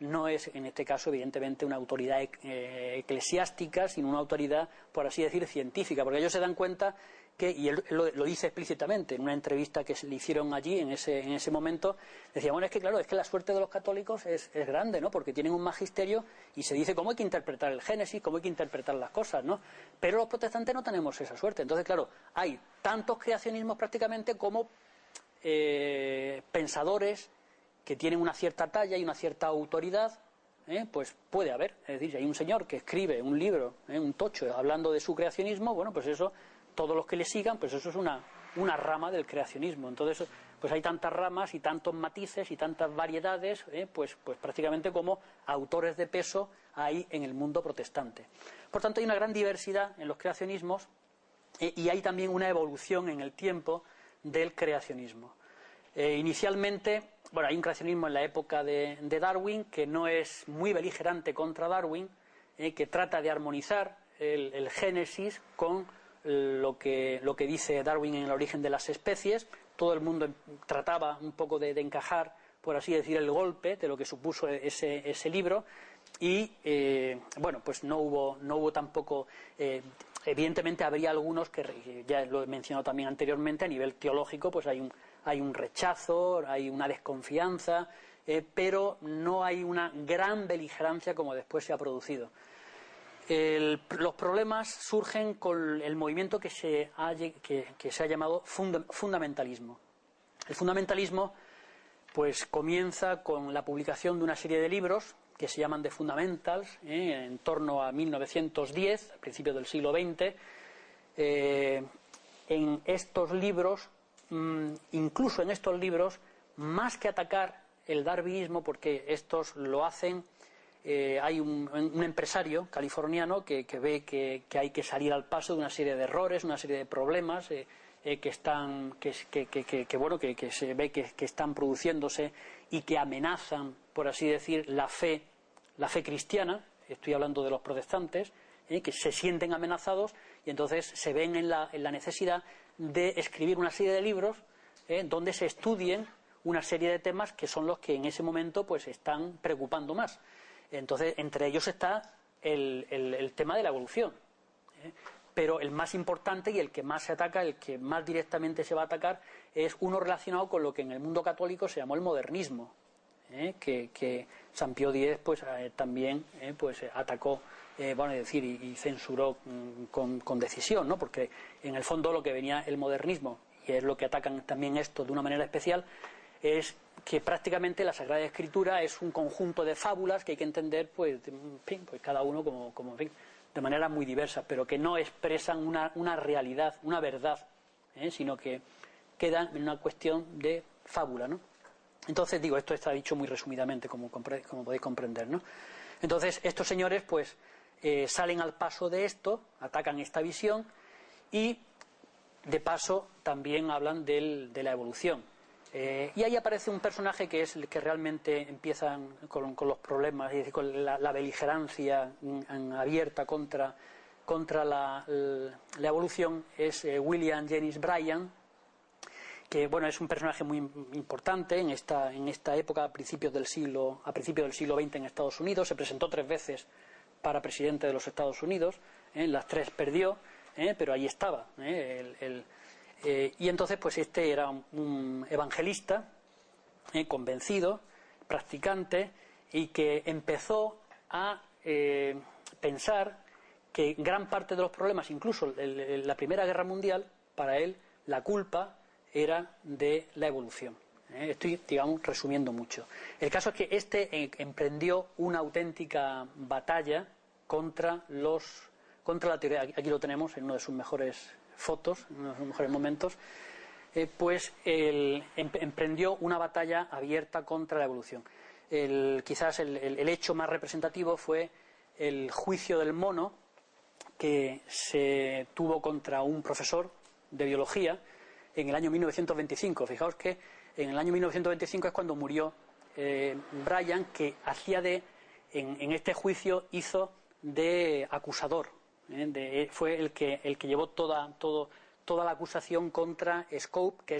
no es, en este caso, evidentemente, una autoridad eclesiástica, sino una autoridad, por así decir, científica, porque ellos se dan cuenta que, y él lo dice explícitamente en una entrevista que le hicieron allí en ese momento, decía, bueno, es que claro, es que la suerte de los católicos es grande, ¿no? Porque tienen un magisterio y se dice cómo hay que interpretar el Génesis, cómo hay que interpretar las cosas, ¿no? Pero los protestantes no tenemos esa suerte. Entonces, claro, hay tantos creacionismos prácticamente como pensadores que tienen una cierta talla y una cierta autoridad, pues puede haber. Es decir, si hay un señor que escribe un libro, un tocho, hablando de su creacionismo, bueno, pues eso, todos los que le sigan, pues eso es una rama del creacionismo. Entonces, pues hay tantas ramas y tantos matices y tantas variedades, pues prácticamente como autores de peso hay en el mundo protestante. Por tanto, hay una gran diversidad en los creacionismos y hay también una evolución en el tiempo del creacionismo. Inicialmente, bueno, hay un creacionismo en la época de Darwin que no es muy beligerante contra Darwin, que trata de armonizar el Génesis con lo que dice Darwin en el origen de las especies. Todo el mundo trataba un poco de encajar, por así decir, el golpe de lo que supuso ese libro y, bueno, pues no hubo tampoco... evidentemente habría algunos que, ya lo he mencionado también anteriormente, a nivel teológico, pues hay un rechazo, hay una desconfianza, pero no hay una gran beligerancia como después se ha producido. Los problemas surgen con el movimiento que se ha llamado fundamentalismo. El fundamentalismo pues comienza con la publicación de una serie de libros que se llaman The Fundamentals, en torno a 1910, al principio del siglo XX. En estos libros, incluso en estos libros, más que atacar el darwinismo, porque estos lo hacen, hay un empresario californiano que ve que hay que salir al paso de una serie de errores, una serie de problemas que se ve que están produciéndose y que amenazan, por así decir, la fe cristiana. Estoy hablando de los protestantes, que se sienten amenazados y entonces se ven en la necesidad de escribir una serie de libros donde se estudien una serie de temas que son los que en ese momento pues están preocupando más. Entonces, entre ellos está el tema de la evolución. Pero el más importante y el que más se ataca, el que más directamente se va a atacar, es uno relacionado con lo que en el mundo católico se llamó el modernismo, que San Pío X pues, también pues, atacó, bueno, es decir, y censuró con decisión, ¿no? Porque en el fondo lo que venía el modernismo, y es lo que atacan también esto de una manera especial, es que prácticamente la Sagrada Escritura es un conjunto de fábulas que hay que entender pues cada uno como de manera muy diversa, pero que no expresan una realidad, una verdad, sino que quedan en una cuestión de fábula, ¿no? Entonces, digo, esto está dicho muy resumidamente, como podéis comprender, ¿no? Entonces, estos señores pues salen al paso de esto, atacan esta visión y de paso también hablan de la evolución. Y ahí aparece un personaje que es el que realmente empiezan con los problemas, es decir, con la beligerancia abierta contra contra la evolución es William Jennings Bryan, que bueno, es un personaje muy importante en esta época, a principios del siglo XX en Estados Unidos. Se presentó 3 veces para presidente de los Estados Unidos, las 3 perdió, pero ahí estaba. Y entonces pues este era un evangelista convencido, practicante, y que empezó a pensar que gran parte de los problemas, incluso la Primera Guerra Mundial, para él la culpa era de la evolución. Estoy, digamos, resumiendo mucho. El caso es que este emprendió una auténtica batalla contra la teoría. Aquí lo tenemos en una de sus mejores fotos, en uno de sus mejores momentos. Pues emprendió una batalla abierta contra la evolución. Quizás el hecho más representativo fue el juicio del mono que se tuvo contra un profesor de biología en el año 1925. Fijaos que en el año 1925 es cuando murió Bryan, que en este juicio hizo de acusador. Fue el que llevó toda la acusación contra Scopes, que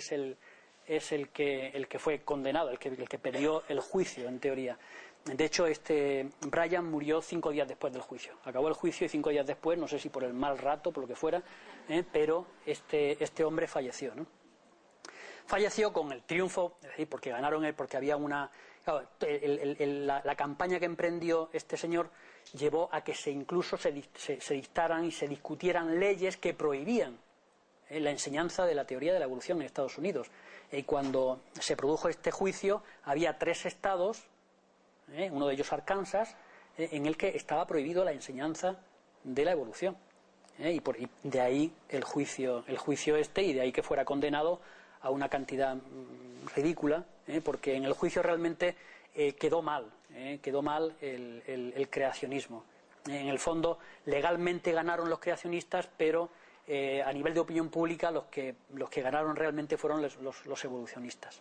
es el que fue condenado, el que perdió el juicio, en teoría. De hecho, Bryan murió 5 días después del juicio. Acabó el juicio y 5 días después, no sé si por el mal rato, por lo que fuera, pero este hombre falleció, ¿no? Falleció con el triunfo, es decir, porque ganaron, porque había una... Claro, la campaña que emprendió este señor llevó a que incluso se dictaran y se discutieran leyes que prohibían la enseñanza de la teoría de la evolución en Estados Unidos. Y cuando se produjo este juicio, había 3 estados, uno de ellos Arkansas, en el que estaba prohibido la enseñanza de la evolución. Y de ahí el juicio y de ahí que fuera condenado a una cantidad ridícula, porque en el juicio realmente quedó mal el creacionismo. En el fondo, legalmente ganaron los creacionistas, pero a nivel de opinión pública los que ganaron realmente fueron los evolucionistas.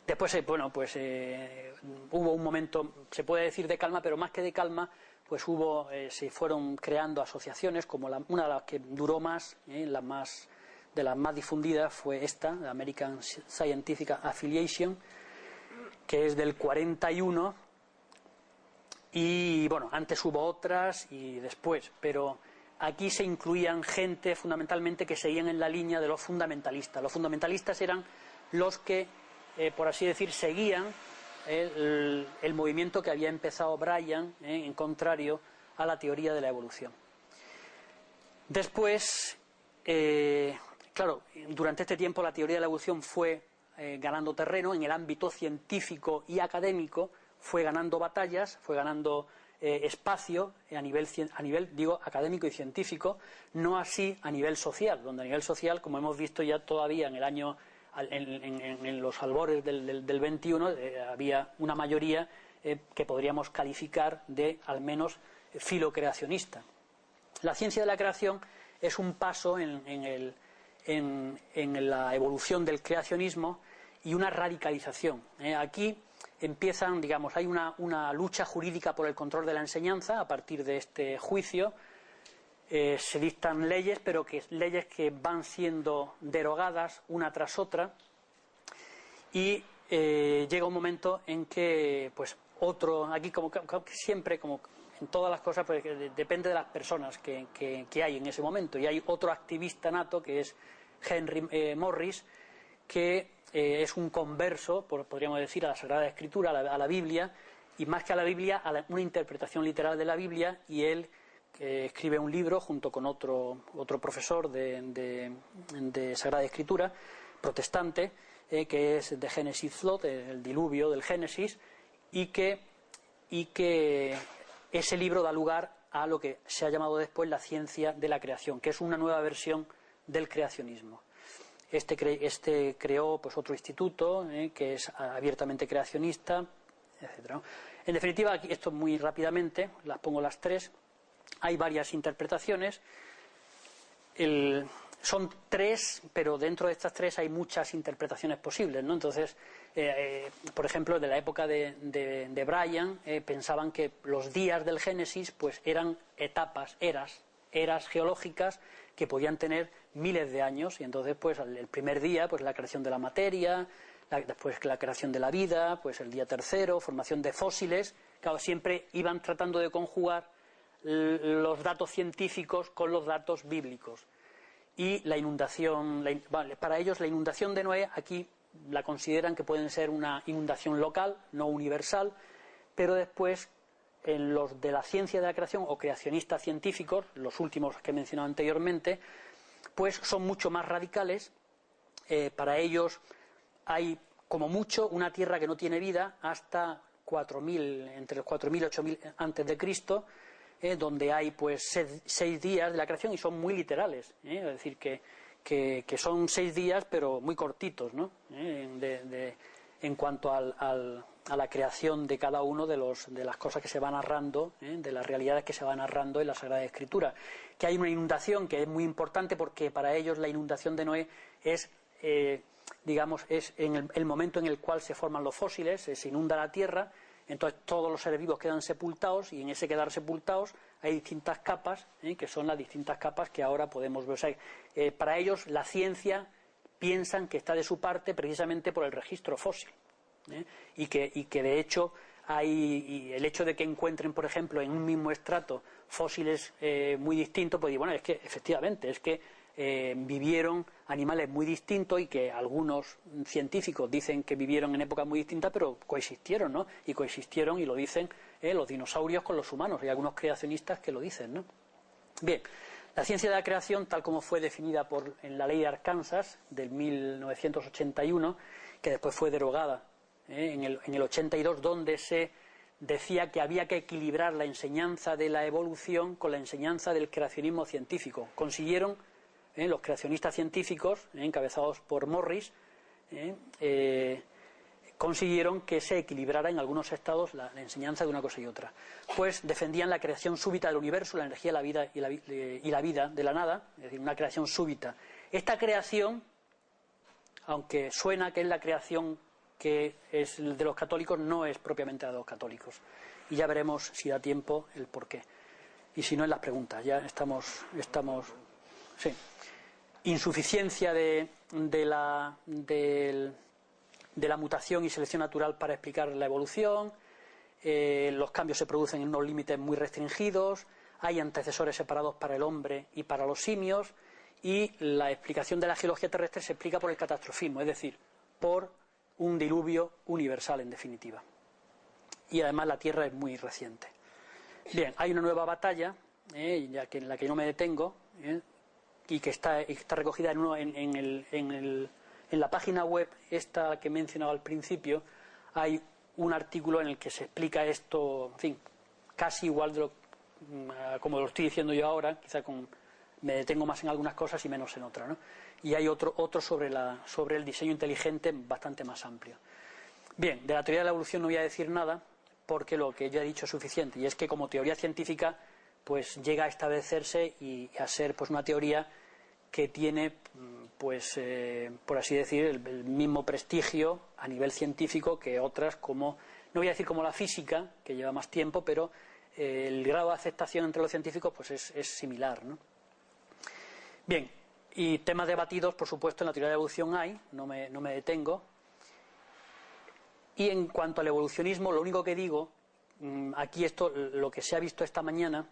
Después, hubo un momento, se puede decir de calma, pero más que de calma, pues se fueron creando asociaciones, como una de las que duró más, de las más difundidas fue esta, la American Scientific Affiliation, que es del 41, y bueno, antes hubo otras y después, pero aquí se incluían gente fundamentalmente que seguían en la línea de los fundamentalistas. Los fundamentalistas eran los que, por así decir, seguían el movimiento que había empezado Bryan, en contrario a la teoría de la evolución. Después, claro, durante este tiempo la teoría de la evolución fue ganando terreno en el ámbito científico y académico, fue ganando batallas, fue ganando espacio a nivel digo, académico y científico, no así a nivel social, donde a nivel social, como hemos visto ya todavía en los albores del 21, había una mayoría que podríamos calificar de al menos filocreacionista. La ciencia de la creación es un paso en la evolución del creacionismo y una radicalización. Aquí empiezan, digamos, hay una lucha jurídica por el control de la enseñanza a partir de este juicio. Se dictan leyes, pero leyes que van siendo derogadas una tras otra, y llega un momento en que, pues, aquí como siempre, como en todas las cosas, pues, depende de las personas que hay en ese momento, y hay otro activista nato que es Henry Morris, que es un converso, podríamos decir, a la Sagrada Escritura, a la Biblia, y más que a la Biblia, una interpretación literal de la Biblia, y él escribe un libro junto con otro profesor de Sagrada Escritura, protestante, que es The Genesis Flood, el diluvio del Génesis, y que ese libro da lugar a lo que se ha llamado después la ciencia de la creación, que es una nueva versión del creacionismo. Este creó pues otro instituto que es abiertamente creacionista, etcétera. En definitiva, aquí, esto muy rápidamente, las pongo las 3. Hay varias interpretaciones. Son 3, pero dentro de estas 3 hay muchas interpretaciones posibles, ¿no? Entonces, por ejemplo, de la época de Bryan, pensaban que los días del Génesis pues eran etapas, eras eras geológicas que podían tener miles de años, y entonces pues el primer día pues la creación de la materia, después la creación de la vida, pues el día tercero, formación de fósiles. Claro, siempre iban tratando de conjugar los datos científicos con los datos bíblicos. Y la inundación, para ellos la inundación de Noé aquí la consideran que pueden ser una inundación local, no universal, pero después en los de la ciencia de la creación o creacionistas científicos, los últimos que he mencionado anteriormente, pues son mucho más radicales. Para ellos hay como mucho una tierra que no tiene vida hasta 4000, entre los 4000 y 8000 antes de Cristo, donde hay pues 6 días de la creación, y son muy literales, es decir que son 6 días pero muy cortitos, ¿no? En cuanto a la creación de cada uno de las cosas que se van narrando, de las realidades que se van narrando en la Sagrada Escritura. Que hay una inundación que es muy importante, porque para ellos la inundación de Noé es es en el momento en el cual se forman los fósiles, se inunda la tierra, entonces todos los seres vivos quedan sepultados, y en ese quedar sepultados hay distintas capas, que son las distintas capas que ahora podemos ver. O sea, para ellos la ciencia piensan que está de su parte precisamente por el registro fósil, y que de hecho y el hecho de que encuentren, por ejemplo, en un mismo estrato fósiles muy distintos, pues bueno, es que efectivamente es que vivieron animales muy distintos, y que algunos científicos dicen que vivieron en épocas muy distintas, pero coexistieron, ¿no? Y coexistieron, y lo dicen los dinosaurios con los humanos. Hay algunos creacionistas que lo dicen, ¿no? Bien, la ciencia de la creación, tal como fue definida en la ley de Arkansas del 1981, que después fue derogada en el 82, donde se decía que había que equilibrar la enseñanza de la evolución con la enseñanza del creacionismo científico. Consiguieron los creacionistas científicos, encabezados por Morris, consiguieron que se equilibrara en algunos estados la enseñanza de una cosa y otra. Pues defendían la creación súbita del universo, la energía, la vida y la vida de la nada, es decir, una creación súbita. Esta creación, aunque suena que es la creación que es de los católicos, no es propiamente la de los católicos. Y ya veremos, si da tiempo, el porqué. Y si no, en las preguntas. Ya estamos sí. Insuficiencia de la mutación y selección natural para explicar la evolución. Los cambios se producen en unos límites muy restringidos. Hay antecesores separados para el hombre y para los simios. Y la explicación de la geología terrestre se explica por el catastrofismo, es decir, por un diluvio universal, en definitiva. Y además la Tierra es muy reciente. Bien, hay una nueva batalla, ya que en la que no me detengo, y que está recogida en la página web esta que he mencionado al principio. Hay un artículo en el que se explica esto, en fin, casi igual como lo estoy diciendo yo ahora, quizá me detengo más en algunas cosas y menos en otras, ¿no? Y hay otro sobre el diseño inteligente, bastante más amplio. Bien, de la teoría de la evolución no voy a decir nada, porque lo que ya he dicho es suficiente, y es que como teoría científica pues llega a establecerse y a ser pues una teoría que tiene, pues por así decir, el mismo prestigio a nivel científico que otras, como, no voy a decir como la física, que lleva más tiempo, pero el grado de aceptación entre los científicos pues es similar, ¿no? Bien, y temas debatidos, por supuesto, en la teoría de la evolución hay, no me detengo. Y en cuanto al evolucionismo, lo único que digo, aquí lo que se ha visto esta mañana,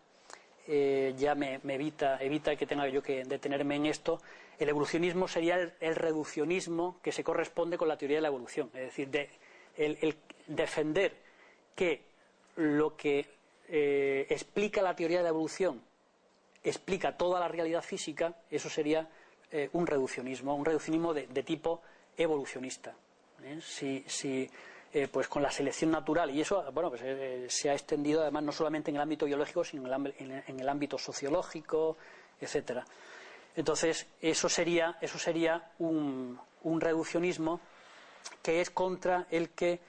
ya me evita que tenga yo que detenerme en esto. El evolucionismo sería el reduccionismo que se corresponde con la teoría de la evolución, es decir, el defender que lo que explica la teoría de la evolución explica toda la realidad física. Eso sería un reduccionismo de tipo evolucionista, pues con la selección natural, y eso, bueno, pues se ha extendido además no solamente en el ámbito biológico, sino en el ámbito sociológico, etcétera. Entonces eso sería un reduccionismo que es contra el que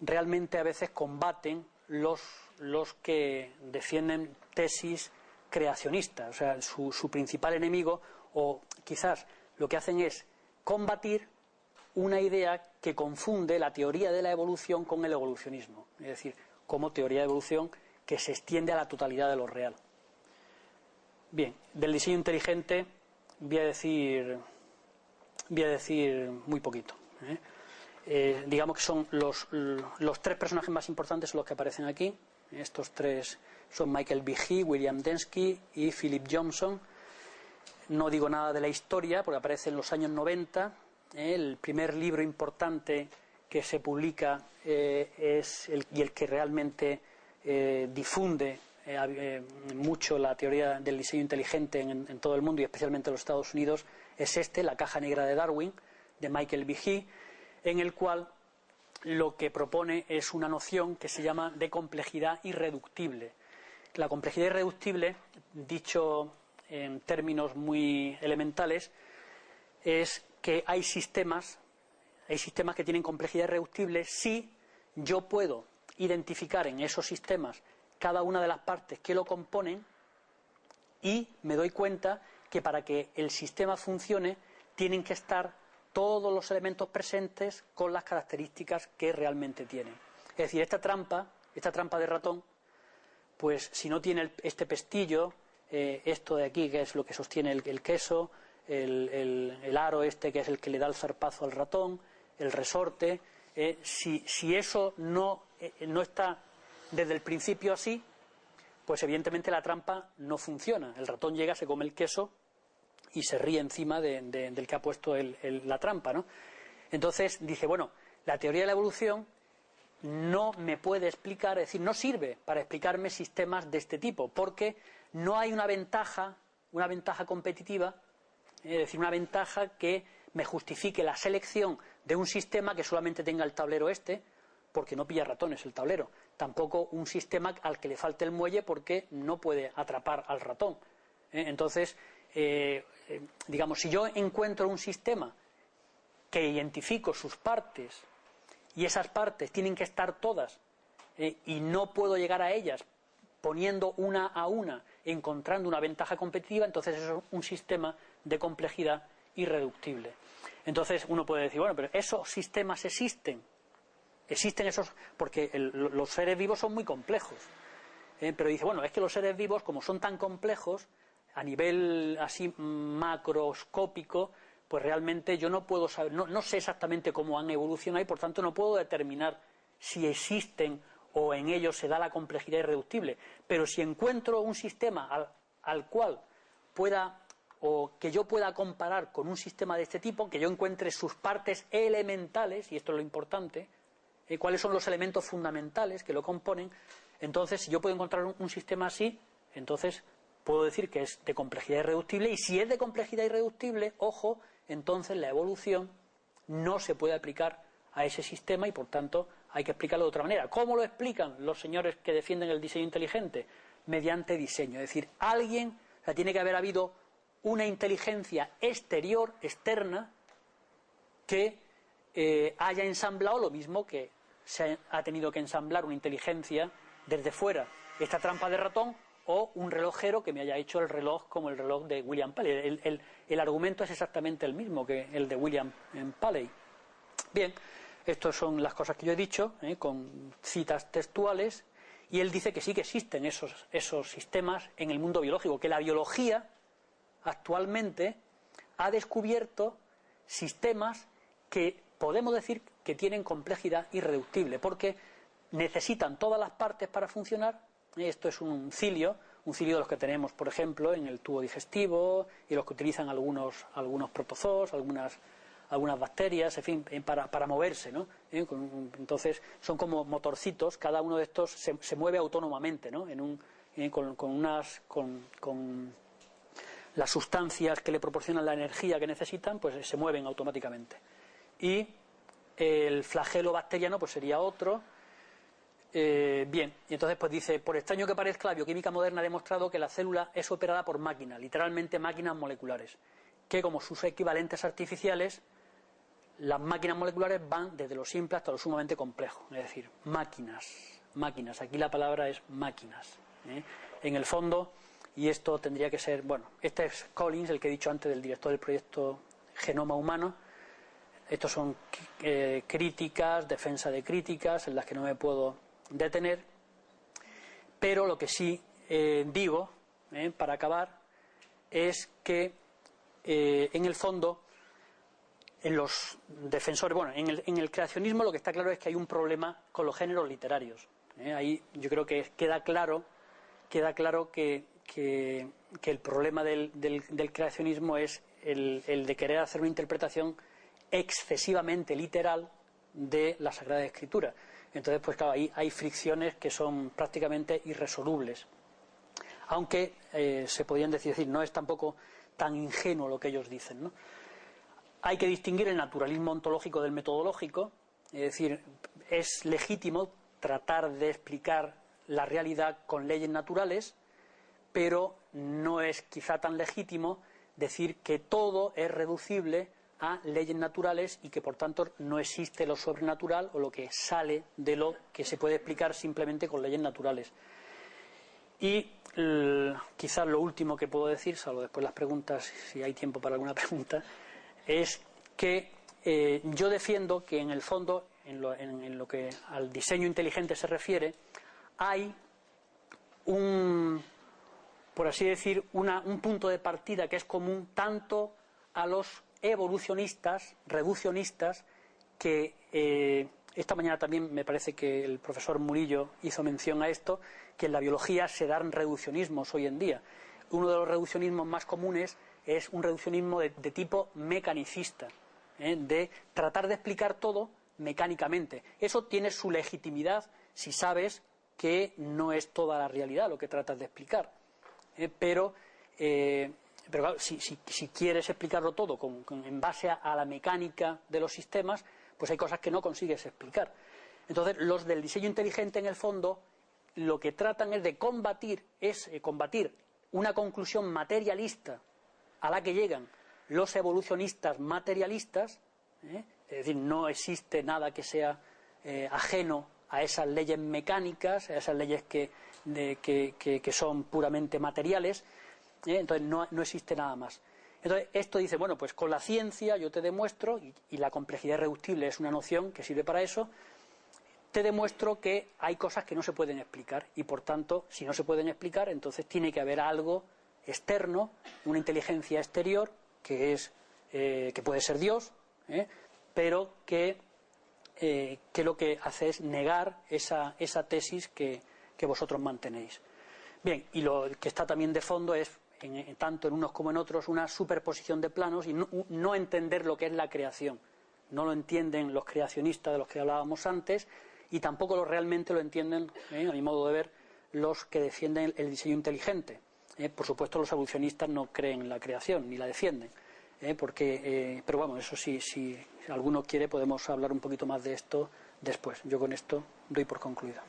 realmente a veces combaten los que defienden tesis creacionistas. O sea, su principal enemigo, o quizás lo que hacen es combatir una idea que confunde la teoría de la evolución con el evolucionismo, es decir, como teoría de evolución que se extiende a la totalidad de lo real. Bien, del diseño inteligente voy a decir muy poquito. Digamos que son los tres personajes más importantes son los que aparecen aquí. Estos tres son Michael Behe, William Dembski y Philip Johnson. No digo nada de la historia porque aparece en los años 90. El primer libro importante que se publica es el que realmente difunde mucho la teoría del diseño inteligente en todo el mundo y especialmente en los Estados Unidos, es La caja negra de Darwin, de Michael Behe, en el cual lo que propone es una noción que se llama de complejidad irreductible. La complejidad irreductible, dicho en términos muy elementales, es que hay sistemas que tienen complejidad irreductible si yo puedo identificar en esos sistemas cada una de las partes que lo componen y me doy cuenta que para que el sistema funcione tienen que estar todos los elementos presentes con las características que realmente tienen. Es decir, esta trampa de ratón, pues si no tiene este pestillo, esto de aquí que es lo que sostiene el queso, el aro este que es el que le da el zarpazo al ratón, el resorte, si eso no está desde el principio así, pues evidentemente la trampa no funciona. El ratón llega, se come el queso y se ríe encima del que ha puesto la trampa, ¿no? Entonces dice, bueno, la teoría de la evolución no me puede explicar, es decir, no sirve para explicarme sistemas de este tipo, porque no hay una ventaja competitiva, es decir, una ventaja que me justifique la selección de un sistema que solamente tenga el tablero este, porque no pilla ratones el tablero. Tampoco un sistema al que le falte el muelle porque no puede atrapar al ratón. Entonces, digamos, si yo encuentro un sistema que identifico sus partes y esas partes tienen que estar todas y no puedo llegar a ellas poniendo una a una, encontrando una ventaja competitiva, entonces eso es un sistema de complejidad irreductible. Entonces uno puede decir, bueno, pero esos sistemas existen esos, porque los seres vivos son muy complejos, pero dice, bueno, es que los seres vivos, como son tan complejos a nivel así macroscópico, pues realmente yo no puedo saber, no sé exactamente cómo han evolucionado y por tanto no puedo determinar si existen o en ellos se da la complejidad irreductible. Pero si encuentro un sistema al cual pueda, o que yo pueda comparar con un sistema de este tipo, que yo encuentre sus partes elementales, y esto es lo importante, cuáles son los elementos fundamentales que lo componen, entonces si yo puedo encontrar un sistema así, entonces puedo decir que es de complejidad irreductible, y si es de complejidad irreductible, ojo, entonces la evolución no se puede aplicar a ese sistema y por tanto hay que explicarlo de otra manera. ¿Cómo lo explican los señores que defienden el diseño inteligente? Mediante diseño, es decir, tiene que haber habido una inteligencia exterior, externa, que haya ensamblado lo mismo que se ha tenido que ensamblar una inteligencia desde fuera, esta trampa de ratón, o un relojero que me haya hecho el reloj como el reloj de William Paley. El argumento es exactamente el mismo que el de William Paley. Bien, estas son las cosas que yo he dicho, con citas textuales, y él dice que sí que existen esos sistemas en el mundo biológico, que la biología actualmente ha descubierto sistemas que podemos decir que tienen complejidad irreductible, porque necesitan todas las partes para funcionar. Esto es un cilio de los que tenemos, por ejemplo, en el tubo digestivo, y los que utilizan algunos protozoos, algunas bacterias, en fin, para moverse, ¿no? Entonces son como motorcitos, cada uno de estos se mueve autónomamente, ¿no? Con las sustancias que le proporcionan la energía que necesitan, pues se mueven automáticamente. Y el flagelo bacteriano pues sería otro. Bien, y entonces pues dice, por extraño que parezca, la bioquímica moderna ha demostrado que la célula es operada por máquinas, literalmente máquinas moleculares, que como sus equivalentes artificiales, las máquinas moleculares van desde lo simple hasta lo sumamente complejo, es decir, máquinas, aquí la palabra es máquinas, en el fondo, y esto tendría que ser, bueno, este es Collins, el que he dicho antes, del director del proyecto Genoma Humano. Estos son críticas, defensa de críticas, en las que no me puedo detener, pero lo que sí digo, para acabar, es que, en el fondo, en los defensores, bueno, en el creacionismo lo que está claro es que hay un problema con los géneros literarios. Ahí yo creo que queda claro que el problema del creacionismo es el de querer hacer una interpretación excesivamente literal de la Sagrada Escritura. Entonces, pues claro, ahí hay fricciones que son prácticamente irresolubles. Aunque se podrían decir, no es tampoco tan ingenuo lo que ellos dicen, ¿no? Hay que distinguir el naturalismo ontológico del metodológico, es decir, es legítimo tratar de explicar la realidad con leyes naturales, pero no es quizá tan legítimo decir que todo es reducible a leyes naturales y que por tanto no existe lo sobrenatural o lo que sale de lo que se puede explicar simplemente con leyes naturales. Y quizás lo último que puedo decir, salvo después las preguntas, si hay tiempo para alguna pregunta, es que yo defiendo que en el fondo, en lo que al diseño inteligente se refiere, hay por así decir, un punto de partida que es común tanto a los evolucionistas, reduccionistas, que esta mañana también me parece que el profesor Murillo hizo mención a esto, que en la biología se dan reduccionismos hoy en día. Uno de los reduccionismos más comunes es un reduccionismo de tipo mecanicista, de tratar de explicar todo mecánicamente. Eso tiene su legitimidad si sabes que no es toda la realidad lo que tratas de explicar. Pero claro, si quieres explicarlo todo en base a la mecánica de los sistemas, pues hay cosas que no consigues explicar. Entonces, los del diseño inteligente, en el fondo, lo que tratan es de combatir una conclusión materialista a la que llegan los evolucionistas materialistas, es decir, no existe nada que sea ajeno a esas leyes mecánicas, a esas leyes que son puramente materiales, entonces no existe nada más. Entonces, esto dice, bueno, pues con la ciencia yo te demuestro, y la complejidad irreductible es una noción que sirve para eso, te demuestro que hay cosas que no se pueden explicar, y por tanto, si no se pueden explicar, entonces tiene que haber algo externo, una inteligencia exterior, que puede ser Dios, pero que lo que hace es negar esa tesis que vosotros mantenéis. Bien, y lo que está también de fondo es, tanto en unos como en otros, una superposición de planos y no entender lo que es la creación. No lo entienden los creacionistas de los que hablábamos antes, y tampoco realmente lo entienden, a mi modo de ver, los que defienden el diseño inteligente. Por supuesto, los evolucionistas no creen en la creación, ni la defienden. Pero bueno, eso sí, si alguno quiere podemos hablar un poquito más de esto después. Yo con esto doy por concluido.